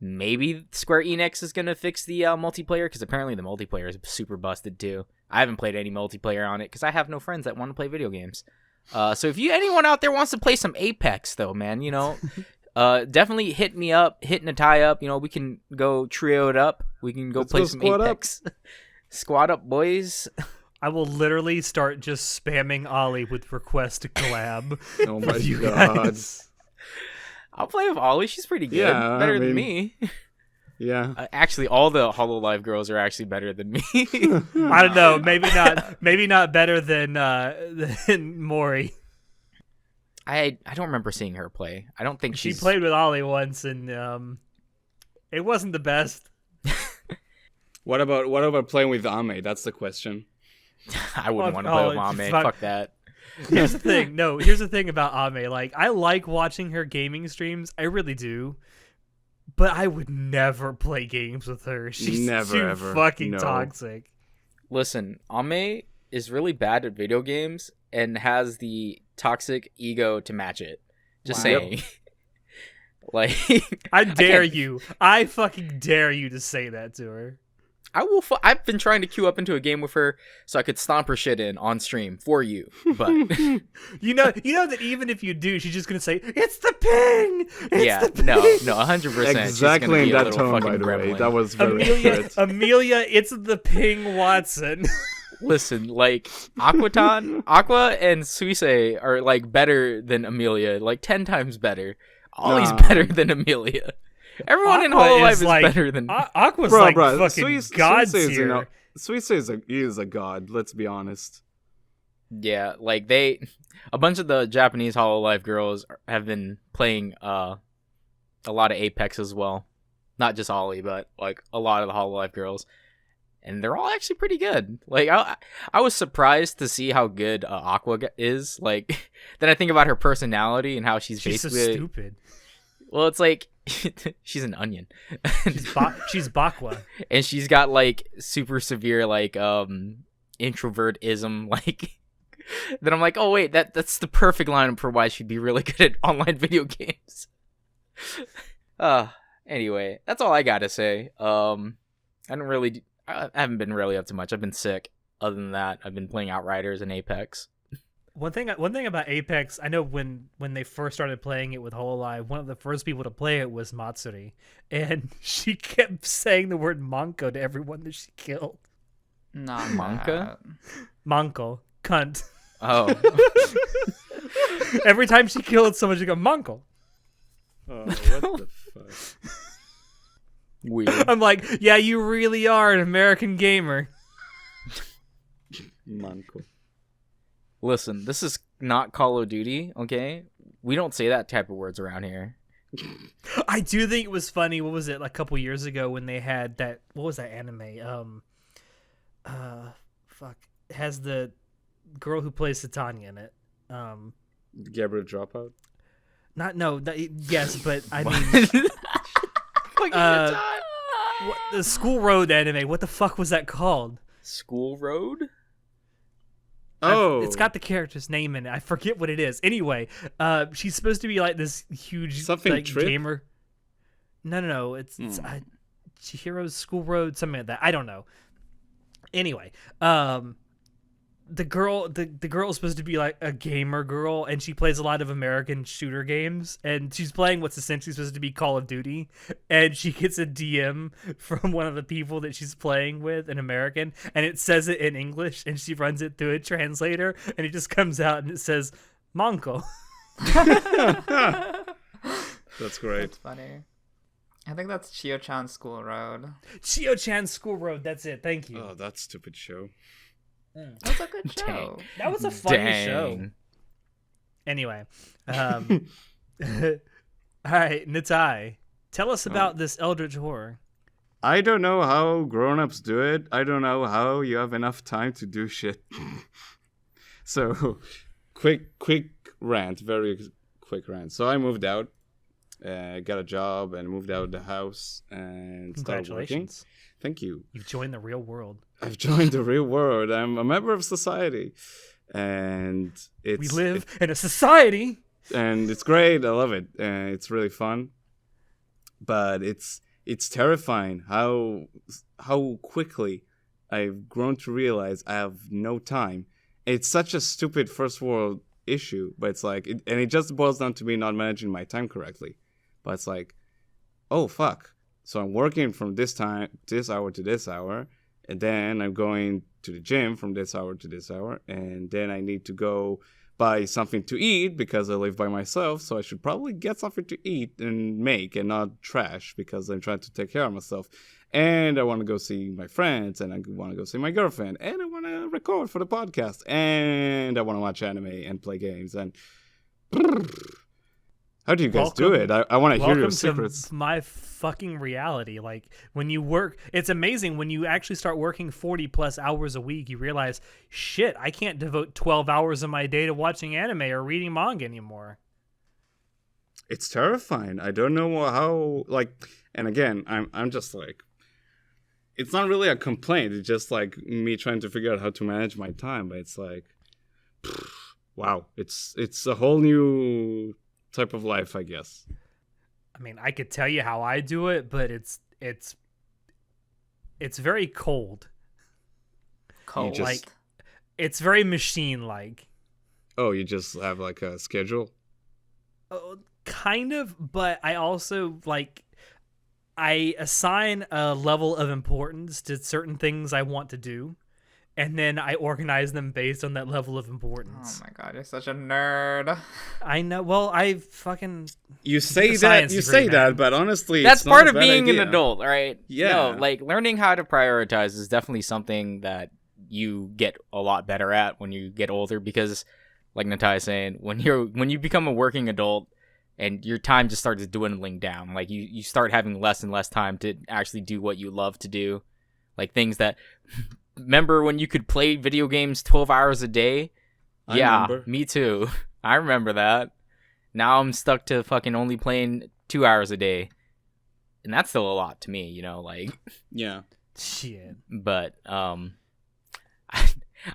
maybe Square Enix is going to fix the multiplayer, because apparently the multiplayer is super busted too. I haven't played any multiplayer on it because I have no friends that want to play video games. So if anyone out there wants to play some Apex though, man, definitely hit me up, hit Natai up. We can go trio it up. We can go play some Apex. Squad up, boys. I will literally start just spamming Ollie with request to collab. Oh my god. I'll play with Ollie. She's pretty good. Yeah, better than me. Yeah. Actually, all the HoloLive girls are actually better than me. I don't know. Maybe not. Maybe not better than Mori. I don't remember seeing her play. I don't think she played with Ollie once, and it wasn't the best. What about playing with Ame? That's the question. I wouldn't want to play with Ame. Fuck that. Here's the thing. No, here's the thing about Ame. Like, I like watching her gaming streams. I really do. But I would never play games with her. She's too fucking toxic. Listen, Ame is really bad at video games and has the toxic ego to match it. Just saying. Like, I dare you. I fucking dare you to say that to her. I will. I've been trying to queue up into a game with her so I could stomp her shit in on stream for you. But you know that even if you do, she's just gonna say it's the ping. It's the ping. No, 100%. Exactly in that tone, by the way. That was very good. Amelia, it's the ping, Watson. Listen, like, Aqua and Suisei are like better than Amelia, like 10 times better. Ollie's better than Amelia. Everyone in HoloLive is better than Aqua's fucking god tier. Suisei is a god, let's be honest. Yeah, like a bunch of the Japanese HoloLive girls have been playing a lot of Apex as well. Not just Ollie, but like a lot of the HoloLive girls. And they're all actually pretty good. Like, I was surprised to see how good Aqua is. Like, then I think about her personality and how she's basically so stupid. Well, it's like she's an onion. She's Bakwa. And she's got like super severe like introvertism. Like, then I'm like, oh wait, that's the perfect lineup for why she'd be really good at online video games. Anyway, that's all I gotta say. I haven't been really up to much. I've been sick. Other than that, I've been playing Outriders and Apex. One thing about Apex, I know when they first started playing it with HoloLive, one of the first people to play it was Matsuri, and she kept saying the word Manko to everyone that she killed. Not Manka? Manko. Cunt. Oh. Every time she killed someone, she'd go, Manko. Oh, what the fuck? Weird. I'm like, yeah, you really are an American gamer. Manco. Listen, this is not Call of Duty, okay? We don't say that type of words around here. I do think it was funny. What was it, like a couple years ago when they had that? What was that anime? Fuck. It has the girl who plays Satania in it. Gabriel Dropout. Yes, but I mean, the School Road anime. What the fuck was that called? School Road? Oh, it's got the character's name in it. I forget what it is. Anyway, she's supposed to be like this huge something like, trip? gamer. No. It's Chihiro's School Road, something like that. I don't know. Anyway, the girl is supposed to be like a gamer girl, and she plays a lot of American shooter games, and she's playing what's essentially supposed to be Call of Duty, and she gets a DM from one of the people that she's playing with, an American, and it says it in English, and she runs it through a translator, and it just comes out and it says Monko. That's great. That's funny. I think that's Chio-chan School Road. Chio-chan School Road, that's it. Thank you. Oh, that stupid show. That's a good show. That was a funny show. Anyway, all right, Natai, tell us about this Eldritch Horror. I don't know how grown-ups do it. I don't know how you have enough time to do shit. So, quick rant, very quick rant. So I moved out, got a job, and moved out of the house and started working. Thank you. You've joined the real world. I've joined the real world. I'm a member of society, and we live in a society, and it's great. I love it. It's really fun, but it's terrifying how quickly I've grown to realize I have no time. It's such a stupid first world issue, but it's like, and it just boils down to me not managing my time correctly. But it's like, oh fuck. So I'm working from this hour to this hour, and then I'm going to the gym from this hour to this hour, and then I need to go buy something to eat because I live by myself, so I should probably get something to eat and make and not trash because I'm trying to take care of myself. And I want to go see my friends, and I want to go see my girlfriend, and I want to record for the podcast, and I want to watch anime and play games, and... How do you guys do it? I want to hear your secrets. To my fucking reality. Like, when you work, it's amazing when you actually start working 40 plus hours a week, you realize, shit, I can't devote 12 hours of my day to watching anime or reading manga anymore. It's terrifying. I don't know how, like, and again, I'm just like, it's not really a complaint. It's just like me trying to figure out how to manage my time. But it's like, wow, it's a whole new type of life, I guess. I mean, I could tell you how I do it, but it's very cold. Cold. Like, it's very machine-like. Oh, you just have like a schedule? Kind of, but I also, like, I assign a level of importance to certain things I want to do, and then I organize them based on that level of importance. Oh my god, you're such a nerd. I know. Well, I fucking... You say that, but honestly, that's it's not part a of bad being idea. an adult, right? Yeah. No, like, learning how to prioritize is definitely something that you get a lot better at when you get older, because, like Natai is saying, when you become a working adult and your time just starts dwindling down, like, you start having less and less time to actually do what you love to do, like things that... Remember when you could play video games 12 hours a day? Yeah, me too. I remember that. Now I'm stuck to fucking only playing 2 hours a day. And that's still a lot to me, you know, like... Yeah. Shit. But, I'm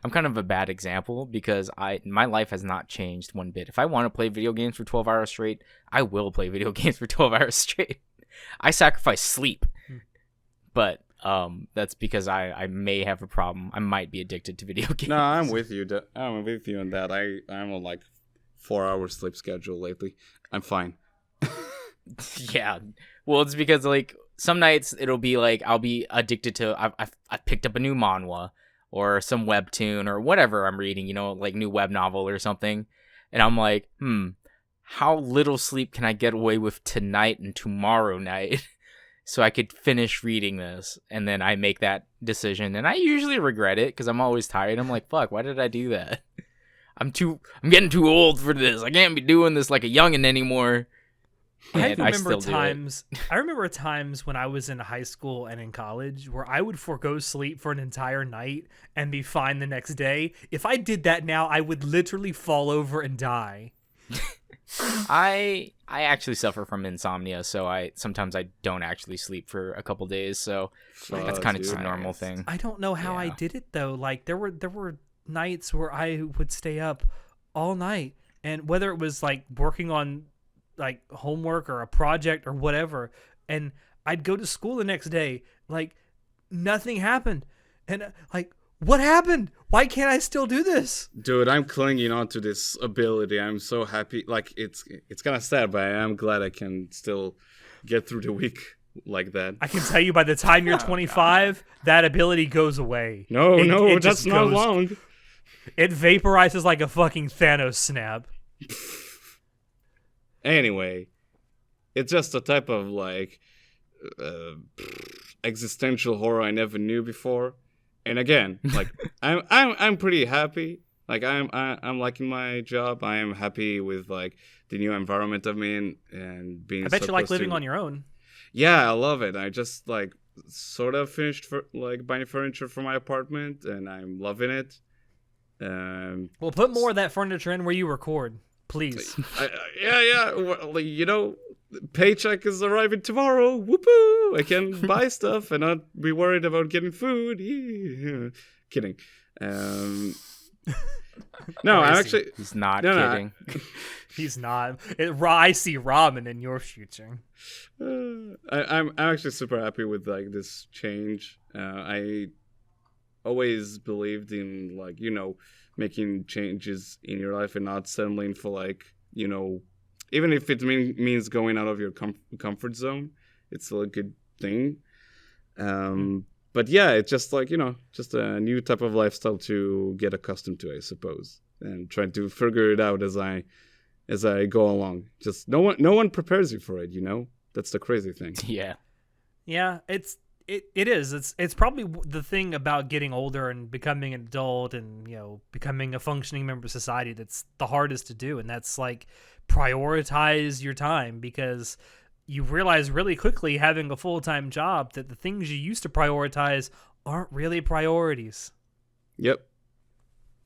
kind of a bad example because my life has not changed one bit. If I want to play video games for 12 hours straight, I will play video games for 12 hours straight. I sacrifice sleep. But... that's because I may have a problem. I might be addicted to video games. No, I'm with you. I'm with you on that. I'm on like 4 hour sleep schedule lately. I'm fine. Yeah. Well, it's because like some nights it'll be like I'll be addicted to I've picked up a new manhwa or some webtoon or whatever I'm reading, you know, like new web novel or something, and I'm like, how little sleep can I get away with tonight and tomorrow night? so I could finish reading this, and then I make that decision, and I usually regret it because I'm always tired. I'm like, fuck, why did I do that? I'm getting too old for this. I can't be doing this like a youngin' anymore. I And remember still times. I remember times when I was in high school and in college where I would forego sleep for an entire night and be fine the next day. If I did that now, I would literally fall over and die. I actually suffer from insomnia, so sometimes I don't actually sleep for a couple days. So that's kind of just a normal thing. I don't know how I did it though. Like there were nights where I would stay up all night, and whether it was like working on like homework or a project or whatever, and I'd go to school the next day, like nothing happened, and like, what happened? Why can't I still do this? Dude, I'm clinging on to this ability. I'm so happy. Like, it's kind of sad, but I am glad I can still get through the week like that. I can tell you, by the time you're 25, that ability goes away. No, It that's just not goes- long. It vaporizes like a fucking Thanos snap. Anyway, it's just a type of like existential horror I never knew before. And again, like I'm pretty happy. Like I'm liking my job. I am happy with like the new environment I'm in and being. I bet so you like close living to... on your own. Yeah, I love it. I just like sort of finished buying furniture for my apartment, and I'm loving it. Well, put more of that furniture in where you record, please. Yeah. Well, you know, paycheck is arriving tomorrow. Whoopoo! I can buy stuff and not be worried about getting food. Yeah. Kidding. No, I'm actually. He's not kidding. He's not. I see ramen in your future. I'm actually super happy with like this change. I always believed in like, you know, making changes in your life and not settling for like, you know, even if it means going out of your comfort zone, it's still a good thing. But yeah, it's just like, you know, just a new type of lifestyle to get accustomed to, I suppose, and trying to figure it out as I go along. Just no one prepares you for it, you know. That's the crazy thing. Yeah, it is. It's probably the thing about getting older and becoming an adult and, you know, becoming a functioning member of society that's the hardest to do, and that's like prioritize your time, because you realize really quickly, having a full-time job, that the things you used to prioritize aren't really priorities. Yep.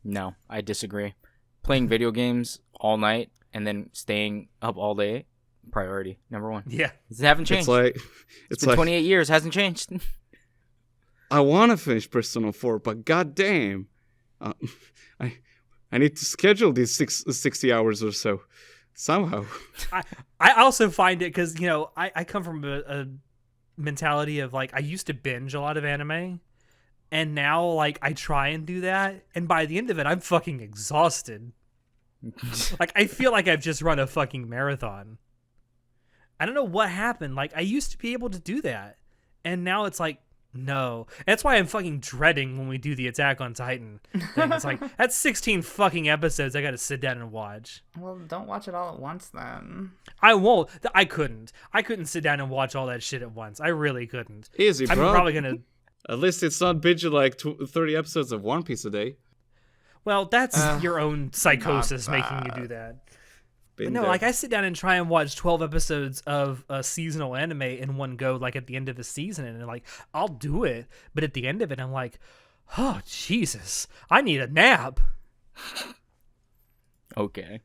No, I disagree. Playing video games all night and then staying up all day, priority number one. Yeah, it haven't changed. It's been like 28 years, hasn't changed. I want to finish Persona 4, but goddamn, I need to schedule these 60 hours or so somehow. I also find it because, you know, I come from a mentality of like, I used to binge a lot of anime, and now like I try and do that, and by the end of it, I'm fucking exhausted. Like, I feel like I've just run a fucking marathon. I don't know what happened. Like, I used to be able to do that, and now it's like, no. That's why I'm fucking dreading when we do the Attack on Titan thing. It's like, that's 16 fucking episodes I gotta sit down and watch. Well, don't watch it all at once then. I won't. I couldn't sit down and watch all that shit at once. I really couldn't. Easy, bro. I'm probably gonna... At least it's not binging like 30 episodes of One Piece a day. Well, that's your own psychosis making you do that. But no, like, I sit down and try and watch 12 episodes of a seasonal anime in one go, like at the end of the season, and like, I'll do it. But at the end of it, I'm like, oh, Jesus, I need a nap. Okay.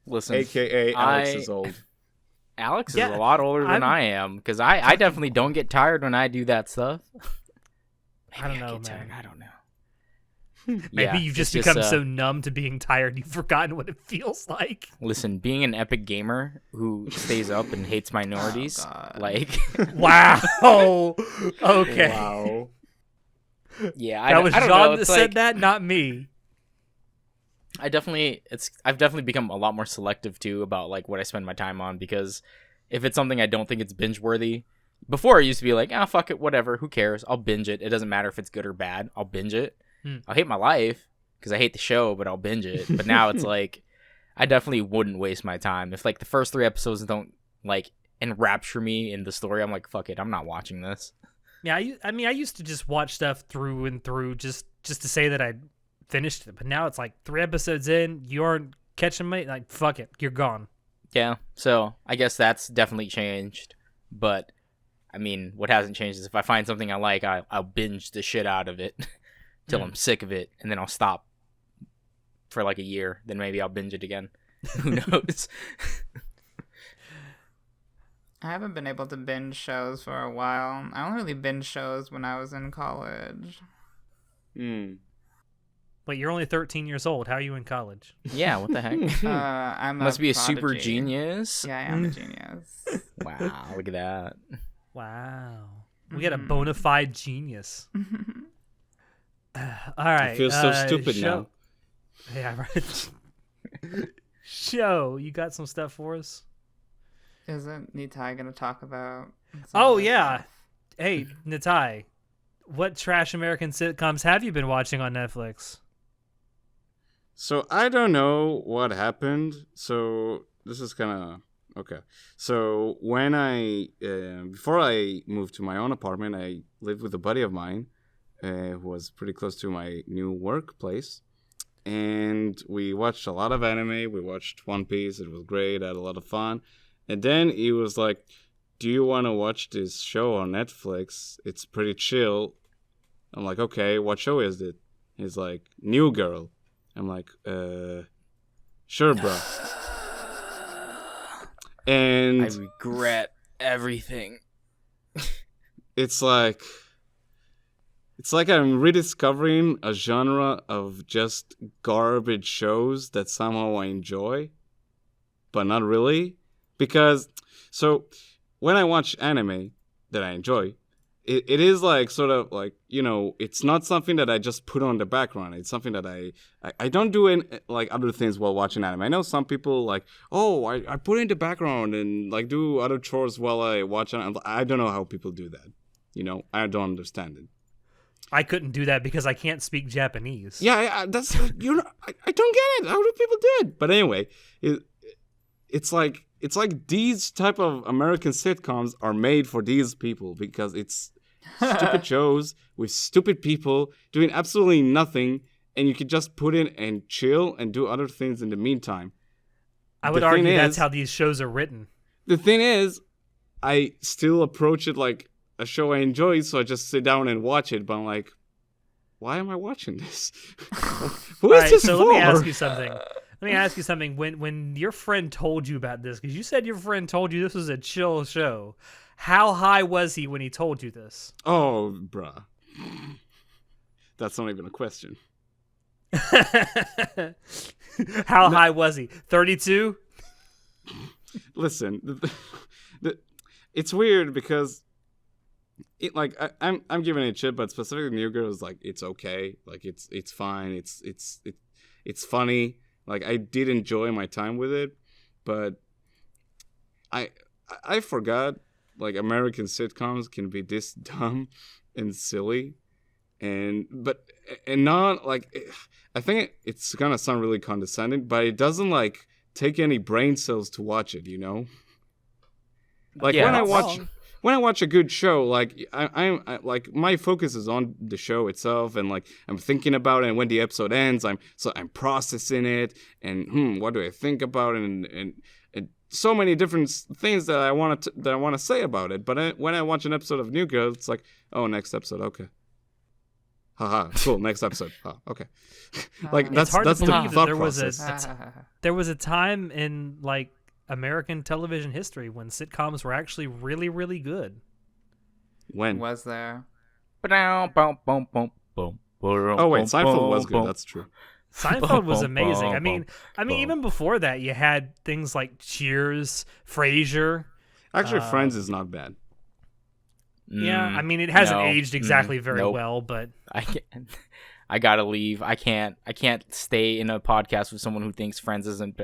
Listen, AKA Alex is old. Alex is a lot older than I am, because I definitely don't get tired when I do that stuff. I don't know, man. Tired. I don't know. Maybe you've just become so numb to being tired you've forgotten what it feels like. Listen, being an epic gamer who stays up and hates minorities, like... Wow. Okay. Wow. Yeah, that was John that said like, that, not me. I've definitely become a lot more selective too about like what I spend my time on, because if it's something I don't think it's binge worthy, before I used to be like, fuck it, whatever, who cares? I'll binge it. It doesn't matter if it's good or bad. I'll binge it. I'll hate my life because I hate the show, but I'll binge it. But now it's like, I definitely wouldn't waste my time if like the first 3 episodes don't like enrapture me in the story, I'm like, fuck it, I'm not watching this. Yeah, I mean, I used to just watch stuff through and through just to say that I finished it, but now it's like 3 episodes in, you aren't catching me, like, fuck it, you're gone. Yeah, so I guess that's definitely changed. But I mean, what hasn't changed is if I find something I like, I'll binge the shit out of it till I'm sick of it, and then I'll stop for like a year. Then maybe I'll binge it again. Who knows? I haven't been able to binge shows for a while. I only really binge shows when I was in college. But you're only 13 years old. How are you in college? Yeah, what the heck? I'm Must be a prodigy. super genius. Yeah, I am a genius. Wow, look at that. Wow. We got a bona fide genius. All right. I feel so stupid now. Yeah, right. Show, you got some stuff for us? Isn't Nitai gonna talk about? Oh, yeah. Hey, Nitai, what trash American sitcoms have you been watching on Netflix? So I don't know what happened. So this is kind of okay. So when before I moved to my own apartment, I lived with a buddy of mine who was pretty close to my new workplace. And we watched a lot of anime. We watched One Piece. It was great. I had a lot of fun. And then he was like, do you want to watch this show on Netflix? It's pretty chill. I'm like, okay, what show is it? He's like, New Girl. I'm like, sure, bro. And I regret everything. it's like I'm rediscovering a genre of just garbage shows that somehow I enjoy, but not really. Because, so, when I watch anime that I enjoy, it is like sort of like, you know, it's not something that I just put on the background. It's something that I don't do like other things while watching anime. I know some people like, oh, I put it in the background and like do other chores while I watch anime. I don't know how people do that. You know, I don't understand it. I couldn't do that because I can't speak Japanese. Yeah, that's, you know, I don't get it. How do people do it? But anyway, it's like these type of American sitcoms are made for these people because it's stupid shows with stupid people doing absolutely nothing, and you could just put in and chill and do other things in the meantime. I would argue that's how these shows are written. The thing is, I still approach it like a show I enjoy, so I just sit down and watch it, but I'm like, why am I watching this? Who is this for? Let me ask you something. When your friend told you about this, because you said your friend told you this was a chill show, how high was he when he told you this? Oh, bruh. That's not even a question. How high was he? 32? Listen, it's weird because I'm giving it shit, but specifically New Girl is like, it's okay, like it's fine, it's funny. Like, I did enjoy my time with it, but I forgot, like, American sitcoms can be this dumb and silly, and not, like, I think it's gonna sound really condescending, but it doesn't, like, take any brain cells to watch it, you know? Like, Yeah, when I watch a good show, like I'm like my focus is on the show itself, and like I'm thinking about it. And when the episode ends, I'm processing it, and what do I think about it, and so many different things that I want to say about it. But when I watch an episode of New Girl, it's like, oh, next episode, okay, haha, cool, next episode, okay. Like that's hard the to believe thought that process. there was a time in like American television history when sitcoms were actually really, really good. When Was there? Oh wait, Seinfeld was good. That's true. Seinfeld was amazing. I mean, even before that, you had things like Cheers, Frasier. Actually, Friends is not bad. Yeah, I mean, it hasn't No. aged exactly very Nope. well, but I gotta leave. I can't stay in a podcast with someone who thinks Friends isn't.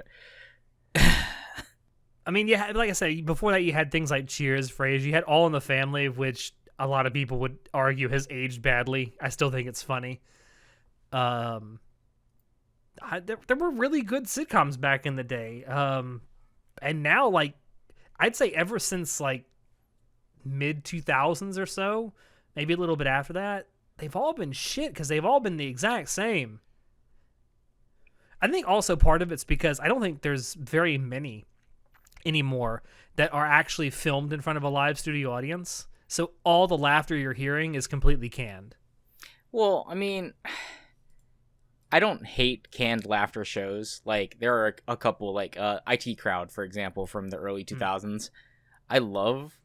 I mean, yeah, like I said, before that you had things like Cheers, Frasier. You had All in the Family, which a lot of people would argue has aged badly. I still think it's funny. There were really good sitcoms back in the day. And now, like, I'd say ever since like mid 2000s or so, maybe a little bit after that, they've all been shit because they've all been the exact same. I think also part of it's because I don't think there's very many anymore that are actually filmed in front of a live studio audience. So all the laughter you're hearing is completely canned. Well, I mean, I don't hate canned laughter shows. Like, there are a couple, like IT Crowd, for example, from the early 2000s. I love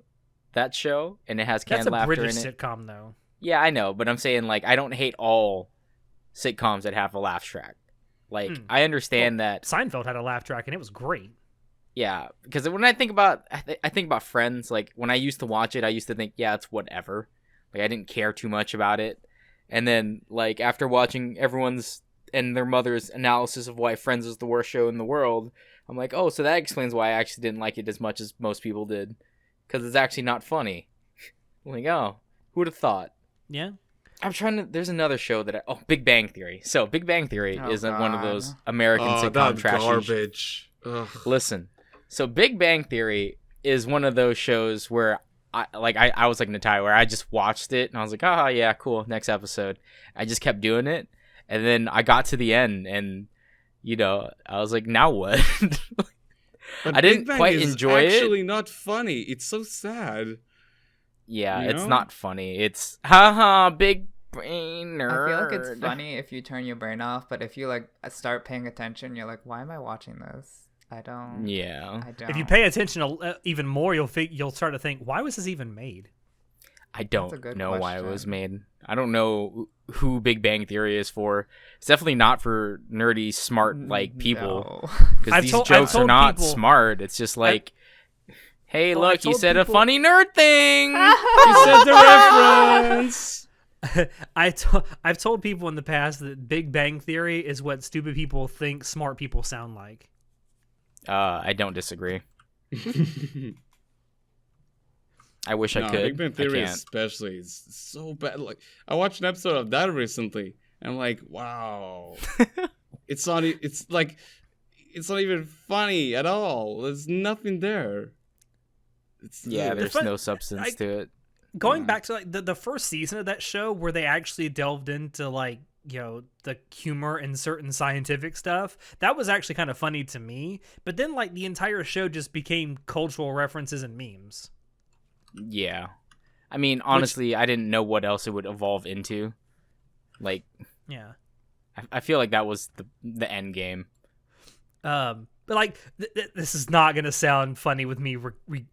that show, and it has canned laughter in it. That's a British sitcom, though. Yeah, I know, but I'm saying, like, I don't hate all sitcoms that have a laugh track. Like, I understand that Seinfeld had a laugh track, and it was great. Yeah, because when I think about I think about Friends, like when I used to watch it, I used to think, yeah, it's whatever. Like I didn't care too much about it. And then like after watching everyone's and their mother's analysis of why Friends is the worst show in the world, I'm like, oh, so that explains why I actually didn't like it as much as most people did, because it's actually not funny. I'm like, oh, who would have thought? Yeah. I'm trying to. There's another show that Big Bang Theory. So Big Bang Theory isn't one of those American sitcom trashy garbage. Listen. So Big Bang Theory is one of those shows where I was like Natalia, where I just watched it and I was like, oh yeah, cool, next episode. I just kept doing it, and then I got to the end, and I was like, now what? I didn't quite enjoy it. It's actually not funny. It's so sad. Yeah, it's not funny. It's haha, big brain nerd. I feel like it's funny if you turn your brain off, but if you like start paying attention, you're like, why am I watching this? I don't. Yeah. I don't. If you pay attention even more, you'll start to think, why was this even made? I don't know why it was made. I don't know who Big Bang Theory is for. It's definitely not for nerdy, smart like people. Because these jokes are not smart. It's just like, hey, look, he said a funny nerd thing. He said the reference. I've told people in the past that Big Bang Theory is what stupid people think smart people sound like. I don't disagree. I wish I could. Big Bang Theory especially is so bad. Like I watched an episode of that recently, and I'm like, wow, it's not even funny at all. There's nothing there. There's no substance to it. Going back to like the first season of that show, where they actually delved into like the humor and certain scientific stuff, that was actually kind of funny to me. But then like the entire show just became cultural references and memes. Yeah, I mean, honestly, I didn't know what else it would evolve into. Like, yeah, I feel like that was the end game. But like, this is not gonna sound funny with me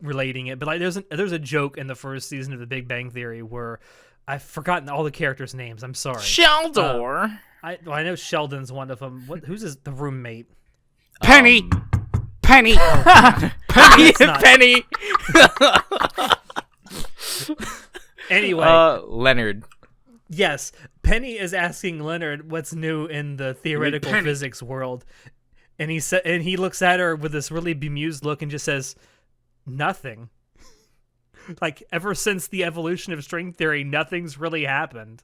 relating it. But like, there's a joke in the first season of The Big Bang Theory where I've forgotten all the characters' names. I'm sorry. Sheldor. I know Sheldon's one of them. Who's the roommate? Penny. Penny. Penny. Anyway, Leonard. Yes, Penny is asking Leonard what's new in the theoretical physics world, and he looks at her with this really bemused look and just says, "Nothing." Like ever since the evolution of string theory, nothing's really happened.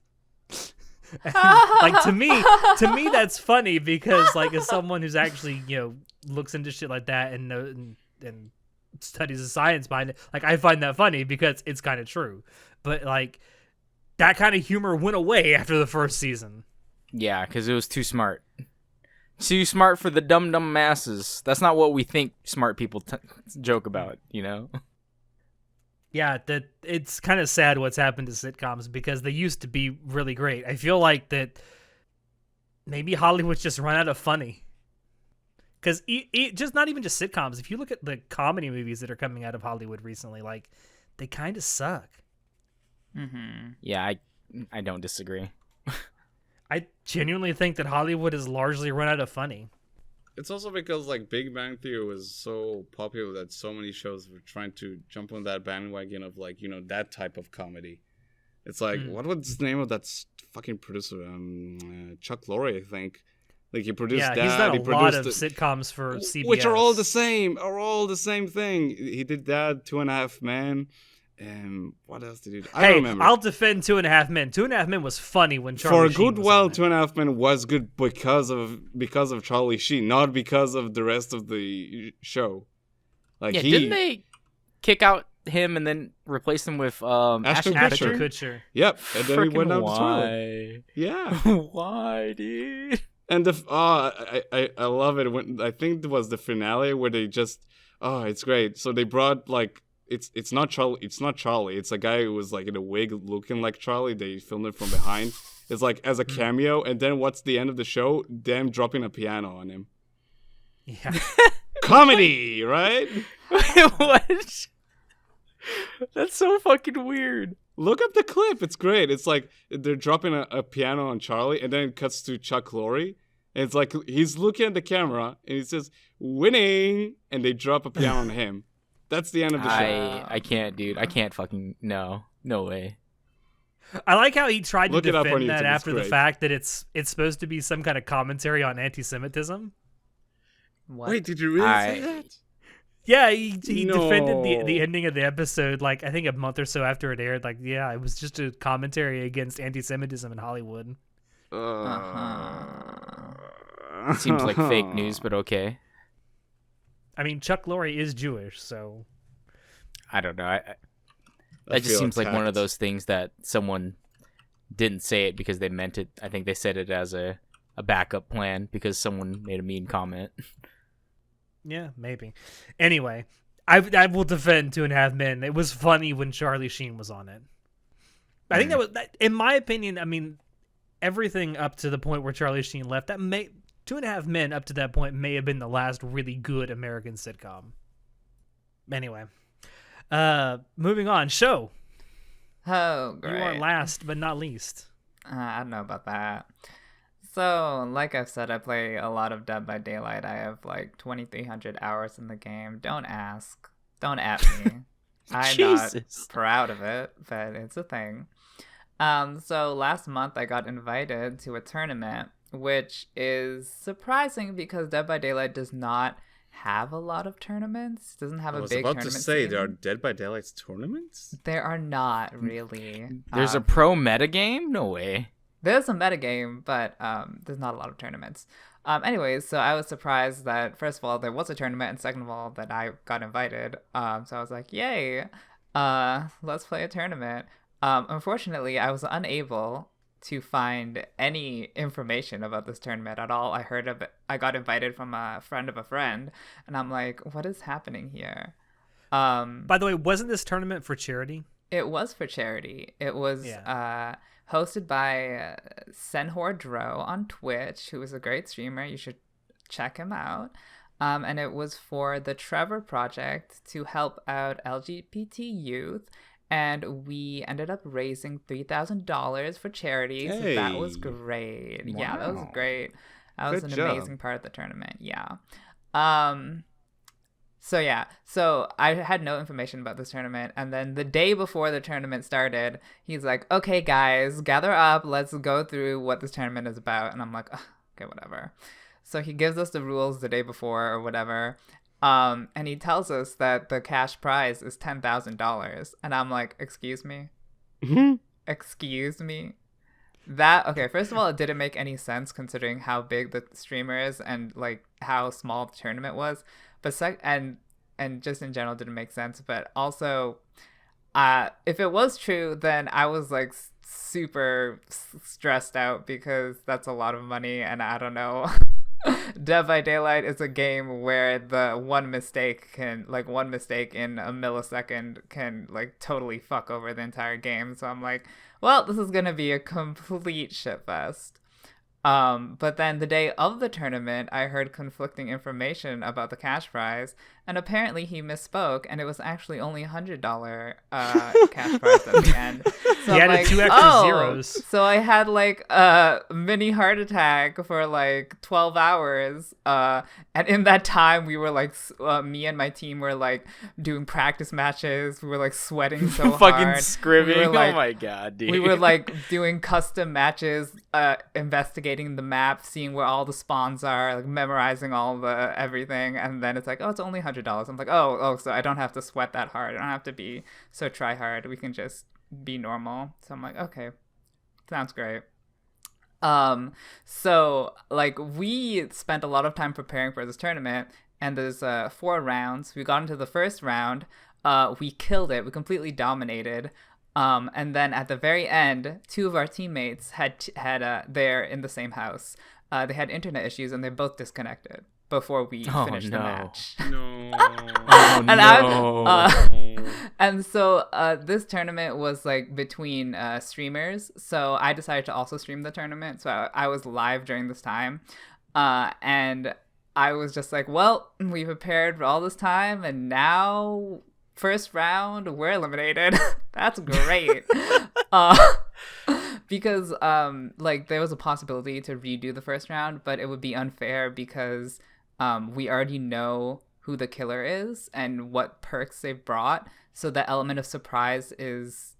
And, like to me, that's funny because like as someone who's actually looks into shit like that and studies the science behind it, like I find that funny because it's kind of true. But like that kind of humor went away after the first season. Yeah, because it was too smart. Too smart for the dumb masses. That's not what we think smart people joke about, Yeah, that it's kind of sad what's happened to sitcoms because they used to be really great. I feel like that maybe Hollywood's just run out of funny. Because just not even just sitcoms. If you look at the comedy movies that are coming out of Hollywood recently, like they kind of suck. Mm-hmm. Yeah, I don't disagree. I genuinely think that Hollywood has largely run out of funny. It's also because like Big Bang Theory was so popular that so many shows were trying to jump on that bandwagon of like that type of comedy. It's like what was the name of that fucking producer? Chuck Lorre, I think. Like he produced that. Yeah, he's done a lot of sitcoms for CBS, which are all the same thing. He did that, 2.5 Men. And what else did he do? I don't remember. I'll defend 2.5 Men. 2.5 Men was funny when Charlie Sheen for a good was while. on it. 2.5 Men was good because of Charlie Sheen, not because of the rest of the show. Like didn't they kick out him and then replace him with Ashton Ashton Kutcher. Kutcher. Yep, and then he went down the toilet. Why? Yeah. Why, dude? And I love it when I think it was the finale where they just it's great. So they brought like it's not Charlie. It's a guy who was like in a wig looking like Charlie. They filmed it from behind. It's like as a cameo, and then what's the end of the show? Them dropping a piano on him. Yeah. Comedy, right? What? That's so fucking weird. Look up the clip. It's great. It's like they're dropping a piano on Charlie, and then it cuts to Chuck Lorre. And it's like he's looking at the camera, and he says, "Winning!" And they drop a piano on him. That's the end of the show. I can't, dude. I can't fucking... No way. I like how he tried to Look it up on defend YouTube, that it's after the great. fact that it's supposed to be some kind of commentary on anti-Semitism. What? Wait, did you really say that? Yeah, he No. defended the ending of the episode, like, I think a month or so after it aired. Like, yeah, it was just a commentary against anti-Semitism in Hollywood. Seems like fake news, but okay. I mean, Chuck Lorre is Jewish, so... I don't know. I That just feel seems like one of attacked. those things that someone didn't say it because they meant it. I think they said it as a backup plan because someone made a mean comment. Yeah, maybe. Anyway, I will defend 2.5 Men. It was funny when Charlie Sheen was on it. I think in my opinion, I mean, everything up to the point where Charlie Sheen left, 2.5 Men up to that point may have been the last really good American sitcom. Anyway, moving on. Show. Oh, great. You are last but not least. I don't know about that. So, like I've said, I play a lot of Dead by Daylight. I have like 2,300 hours in the game. Don't ask. Don't at me. I'm not Jesus. proud of it, but it's a thing. So last month I got invited to a tournament, which is surprising because Dead by Daylight does not have a lot of tournaments. Doesn't have I a was big about tournament to say scene. there are Dead by Daylight's tournaments. There are not really. There's a pro meta game? No way. There's a metagame, but there's not a lot of tournaments. Anyways, so I was surprised that, first of all, there was a tournament, and second of all, that I got invited. So I was like, yay, let's play a tournament. Unfortunately, I was unable to find any information about this tournament at all. I heard of it. I got invited from a friend of a friend, and I'm like, what is happening here? By the way, wasn't this tournament for charity? It was for charity. It was hosted by Senhor Dro on Twitch, who is a great streamer. You should check him out. And it was for the Trevor Project to help out LGBT youth. And we ended up raising $3,000 for charity. So that was Hey. great. Yeah, that was Wow. great. That was Good an job. amazing part of the tournament. Yeah. So I had no information about this tournament, and then the day before the tournament started, he's like, okay guys, gather up, let's go through what this tournament is about. And I'm like, ugh, okay, whatever. So he gives us the rules the day before or whatever, and he tells us that the cash prize is $10,000, and I'm like, excuse me? Excuse me? Okay, first of all, it didn't make any sense considering how big the streamer is and like how small the tournament was. But and just in general didn't make sense. But also, if it was true, then I was like super stressed out because that's a lot of money, and I don't know. Dead by Daylight is a game where the one mistake in a millisecond can like totally fuck over the entire game. So I'm like, well, this is gonna be a complete shitfest. But then the day of the tournament, I heard conflicting information about the cash prize, and apparently he misspoke, and it was actually only $100 cash prize at the end. So He I'm added like, 2 extra oh, zeros. So I had like a mini heart attack for like 12 hours, and in that time we were like, me and my team were like doing practice matches. We were like sweating so Fucking hard. scrimming. We were, like, oh my god, dude. We were like doing custom matches, investigating the map, seeing where all the spawns are, like memorizing all the everything, and then it's like, oh, it's only $100. I'm like, oh, so I don't have to sweat that hard. I don't have to be so try hard. We can just be normal. So I'm like, okay, sounds great. So like we spent a lot of time preparing for this tournament, and there's 4 rounds. We got into the first round. We killed it. We completely dominated. And then at the very end, 2 of our teammates they're in the same house. They had internet issues and they both disconnected before we finished the match. No. Oh, And no. and so this tournament was like between streamers. So I decided to also stream the tournament. So I was live during this time. And I was just like, well, we prepared for all this time and now first round, we're eliminated. That's great. Because like there was a possibility to redo the first round, but it would be unfair because we already know who the killer is and what perks they've brought, so the element of surprise is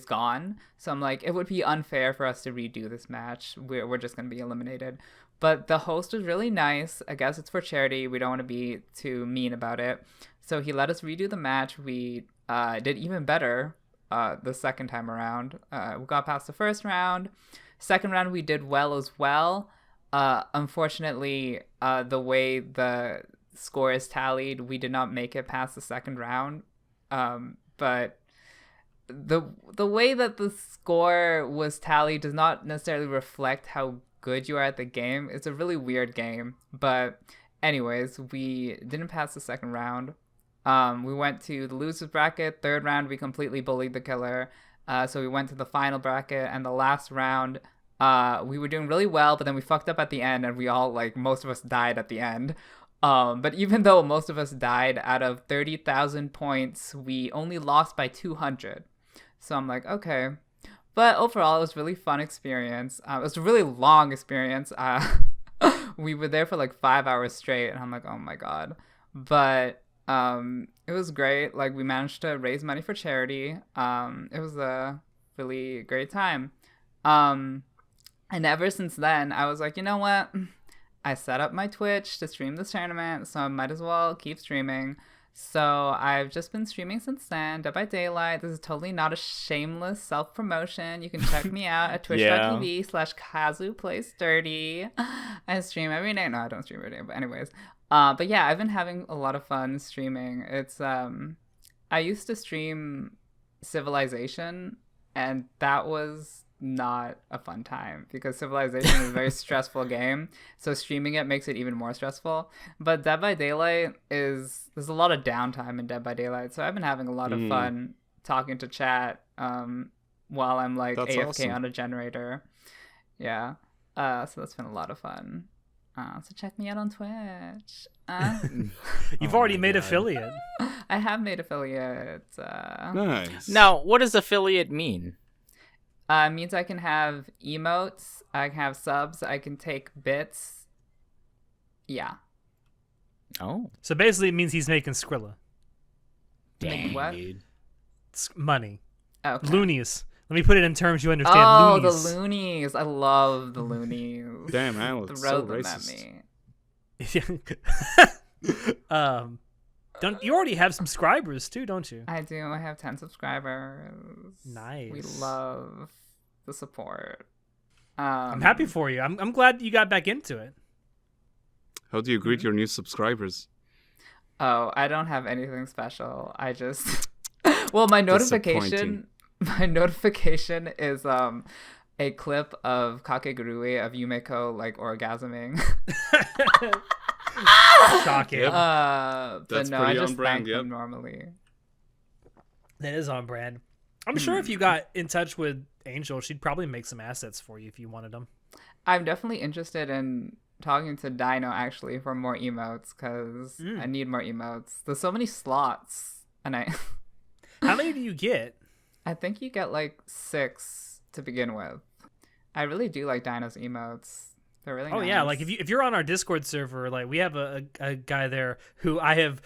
gone. So I'm like, it would be unfair for us to redo this match. We're just gonna be eliminated. But the host was really nice. I guess it's for charity. We don't want to be too mean about it. So he let us redo the match. We did even better the second time around. We got past the first round. Second round, we did well as well. Unfortunately, the way the score is tallied, we did not make it past the second round. But the way that the score was tallied does not necessarily reflect how good you are at the game. It's a really weird game. But anyways, we didn't pass the second round. We went to the losers bracket. Third round, we completely bullied the killer. So we went to the final bracket, and the last round, we were doing really well, but then we fucked up at the end, and we all, like, most of us died at the end. But even though most of us died, out of 30,000 points, we only lost by 200. So I'm like, okay. But overall, it was a really fun experience. It was a really long experience. We were there for like 5 hours straight, and I'm like, oh my god. But it was great. Like, we managed to raise money for charity. It was a really great time. And ever since then, I was like, you know what? I set up my Twitch to stream this tournament, so I might as well keep streaming. So I've just been streaming since then, Dead by Daylight. This is totally not a shameless self-promotion. You can check me out at twitch.tv/KazuPlaysDirty. I stream every day. No, I don't stream every day, but anyways. But yeah, I've been having a lot of fun streaming. It's I used to stream Civilization, and that was not a fun time because Civilization is a very stressful game. So streaming it makes it even more stressful. But Dead by Daylight there's a lot of downtime in Dead by Daylight. So I've been having a lot of fun talking to chat while I'm like That's AFK awesome. on a generator. Yeah. So that's been a lot of fun. So check me out on Twitch. You've Oh already my made God. affiliate. I have made affiliate. Nice. Now, what does affiliate mean? It means I can have emotes, I can have subs, I can take bits. Yeah. Oh, So basically, it means he's making Skrilla. dang, what? dude. Money. Okay. Loonies. Let me put it in terms you understand. Oh, Loonies. the loonies. I love the loonies. Damn, man, was Throw so them racist. at me. Don't you already have subscribers too, don't you? I do. I have 10 subscribers. Nice. We love the support. I'm happy for you. I'm glad you got back into it. How do you greet your new subscribers? Oh, I don't have anything special. I just well, my notification is a clip of Kakegurui of Yumeko like orgasming. Shocking. Yep. But That's no, I pretty on just brand, thank yep. them normally. That is on brand. I'm sure if you got in touch with Angel, she'd probably make some assets for you if you wanted them. I'm definitely interested in talking to Dino actually for more emotes because I need more emotes. There's so many slots, and How many do you get? I think you get like 6 to begin with. I really do like Dino's emotes. They're really Oh nice. yeah, like if you're on our Discord server, like we have a guy there who I have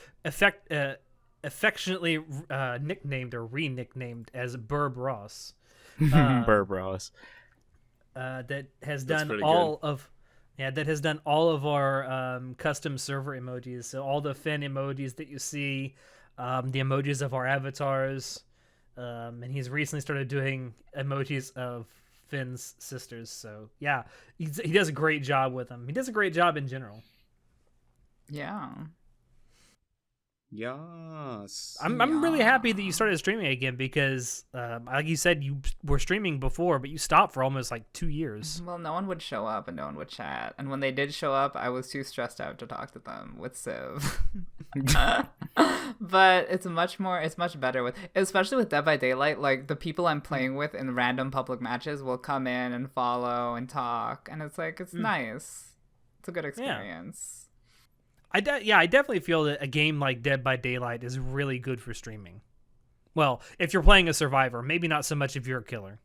affectionately nicknamed or re-nicknamed as Burb Ross. Burb Ross. That has That's done pretty all of our custom server emojis. So all the Finn emojis that you see, the emojis of our avatars, and he's recently started doing emojis of Finn's sisters. So yeah, he does a great job with them. He does a great job in general. Yeah. Yes. I'm really happy that you started streaming again because, like you said, you were streaming before, but you stopped for almost like 2 years. Well, no one would show up and no one would chat. And when they did show up, I was too stressed out to talk to them with Civ. But it's much better with, especially with Dead by Daylight, like the people I'm playing with in random public matches will come in and follow and talk. And it's like, it's nice. It's a good experience. I definitely feel that a game like Dead by Daylight is really good for streaming. Well, if you're playing a survivor, maybe not so much if you're a killer.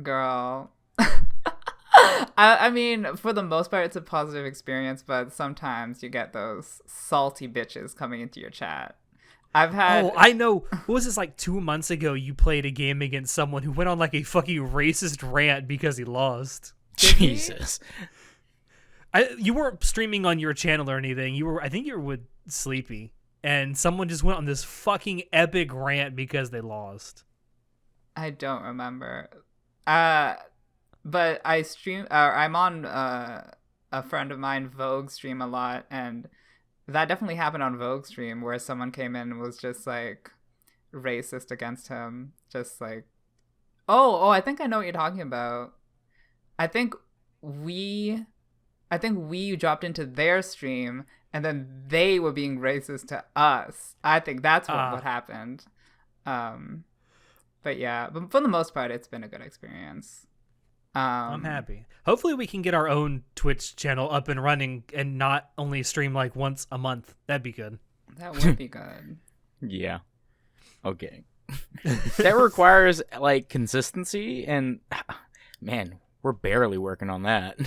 Girl. I mean, for the most part, it's a positive experience, but sometimes you get those salty bitches coming into your chat. I've had... Oh, I know. What was this, like 2 months ago, you played a game against someone who went on like a fucking racist rant because he lost. Jesus. You weren't streaming on your channel or anything. I think you were with Sleepy, and someone just went on this fucking epic rant because they lost. I don't remember. But I stream. I'm on a friend of mine, Vogue, stream a lot, and that definitely happened on Vogue stream where someone came in and was just like racist against him. Just like, oh, I think I know what you're talking about. I think we dropped into their stream and then they were being racist to us. I think that's what happened. But yeah, but for the most part, it's been a good experience. I'm happy. Hopefully we can get our own Twitch channel up and running and not only stream like once a month. That'd be good. That would be good. Yeah. Okay. That requires like consistency, and man, we're barely working on that.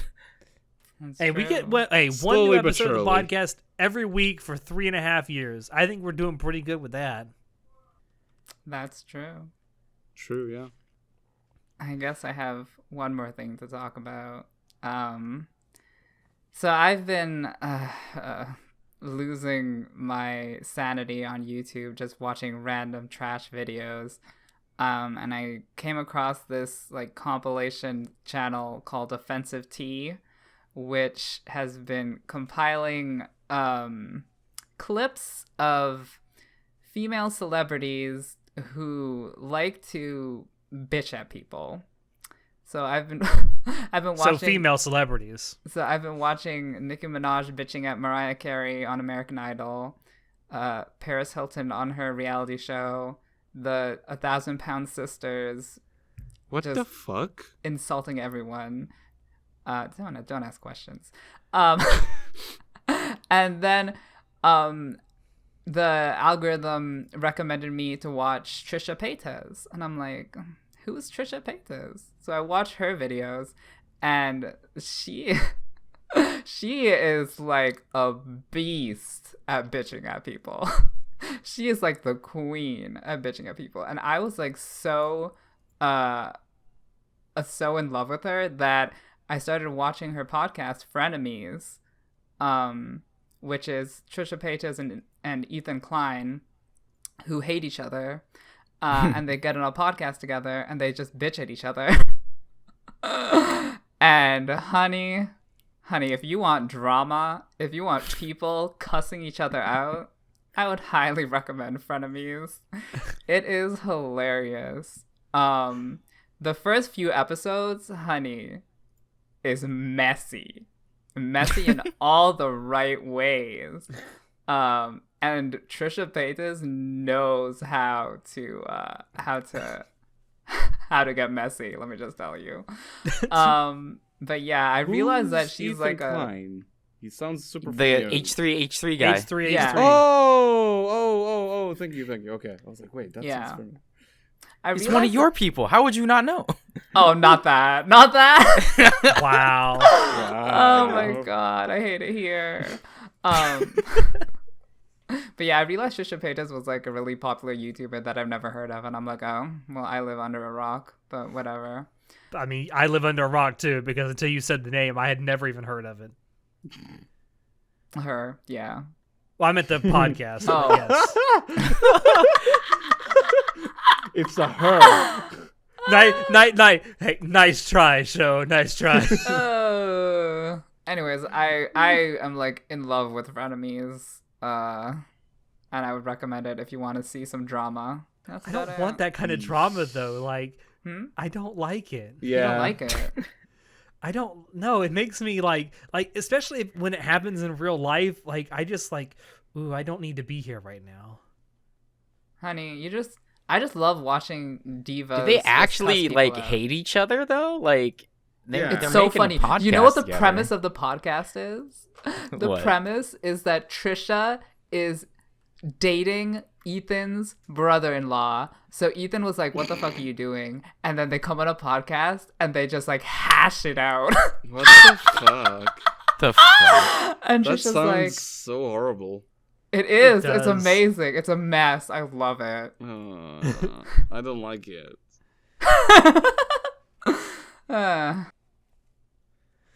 That's Hey, true. we get one new Slowly but episode of the surely. podcast every week for 3.5 years. I think we're doing pretty good with that. That's true. True, yeah. I guess I have one more thing to talk about. So I've been losing my sanity on YouTube just watching random trash videos. And I came across this like compilation channel called Offensive Tea, which has been compiling clips of female celebrities who like to bitch at people. So I've been watching. So female celebrities. So I've been watching Nicki Minaj bitching at Mariah Carey on American Idol, Paris Hilton on her reality show, the 1,000-Pound Sisters. What Just the fuck? insulting everyone. Don't ask questions. And then the algorithm recommended me to watch Trisha Paytas, and I'm like, who's Trisha Paytas? So I watched her videos, and she is like a beast at bitching at people. She is like the queen at bitching at people, and I was like so in love with her that I started watching her podcast Frenemies, which is Trisha Paytas and Ethan Klein, who hate each other, and they get on a podcast together and they just bitch at each other. And honey, if you want drama, if you want people cussing each other out, I would highly recommend Frenemies. It is hilarious. The first few episodes, honey, is messy in all the right ways. And Trisha Paytas knows how to get messy, let me just tell you. But yeah, I realized that she's Ethan like Klein? He sounds super The familiar. H3 guy. H3. Yeah. Oh, thank you. Okay. I was like, wait, that's Yeah. familiar. He's one of your people. How would you not know? Oh, not that. Wow. Oh my god, I hate it here. But yeah, I realized Trisha Paytas was like a really popular YouTuber that I've never heard of, and I'm like, oh, well, I live under a rock, but whatever. I mean, I live under a rock too, because until you said the name, I had never even heard of it. Her, yeah. Well, I meant the podcast. Oh. Yes. It's a her. Night. Hey, nice try, show. Nice try. Anyways, I am like in love with Frenemies. and I would recommend it if you want to see some drama. That's I about don't it. want that kind of drama though. Like, Hmm? I don't like it. You don't like it. I don't know. It makes me like especially when it happens in real life. Like, I just like, ooh, I don't need to be here right now. Honey, I just love watching divas. Do they just actually cuss like people out. hate each other though? Like, Yeah. It's they're so making a funny. You know what the podcast together. premise of the podcast is? The What? premise is that Trisha is dating Ethan's brother-in-law. So Ethan was like, "What the fuck are you doing?" And then they come on a podcast and they just like hash it out. What the fuck? The fuck? And That Trisha's sounds like, so horrible. "It is. It's does. amazing. It's a mess. I love it." I don't like it.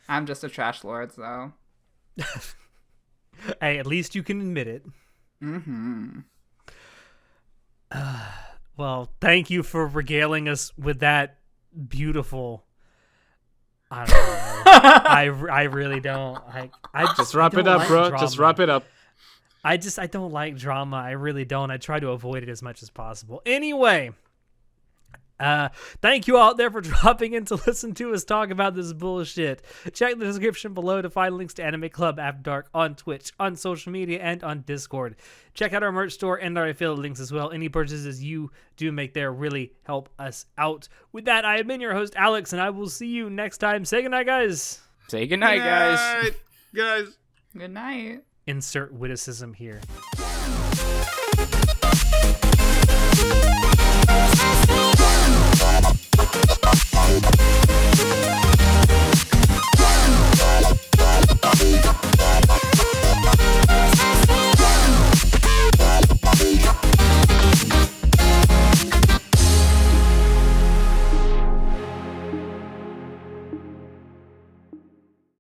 I'm just a trash lord, though. Hey, at least you can admit it. Mm-hmm. Well, thank you for regaling us with that beautiful. I don't know. I really don't. I Just wrap it don't up, like bro. drama. Just wrap it up. I don't like drama. I really don't. I try to avoid it as much as possible. Anyway, thank you all out there for dropping in to listen to us talk about this bullshit. Check the description below to find links to Anime Club After Dark on Twitch, on social media, and on Discord. Check out our merch store and our affiliate links as well. Any purchases you do make there really help us out. With that, I have been your host, Alex, and I will see you next time. Say goodnight, guys. Say goodnight, guys. Good night, guys. Good night. Insert witticism here. We'll be right back.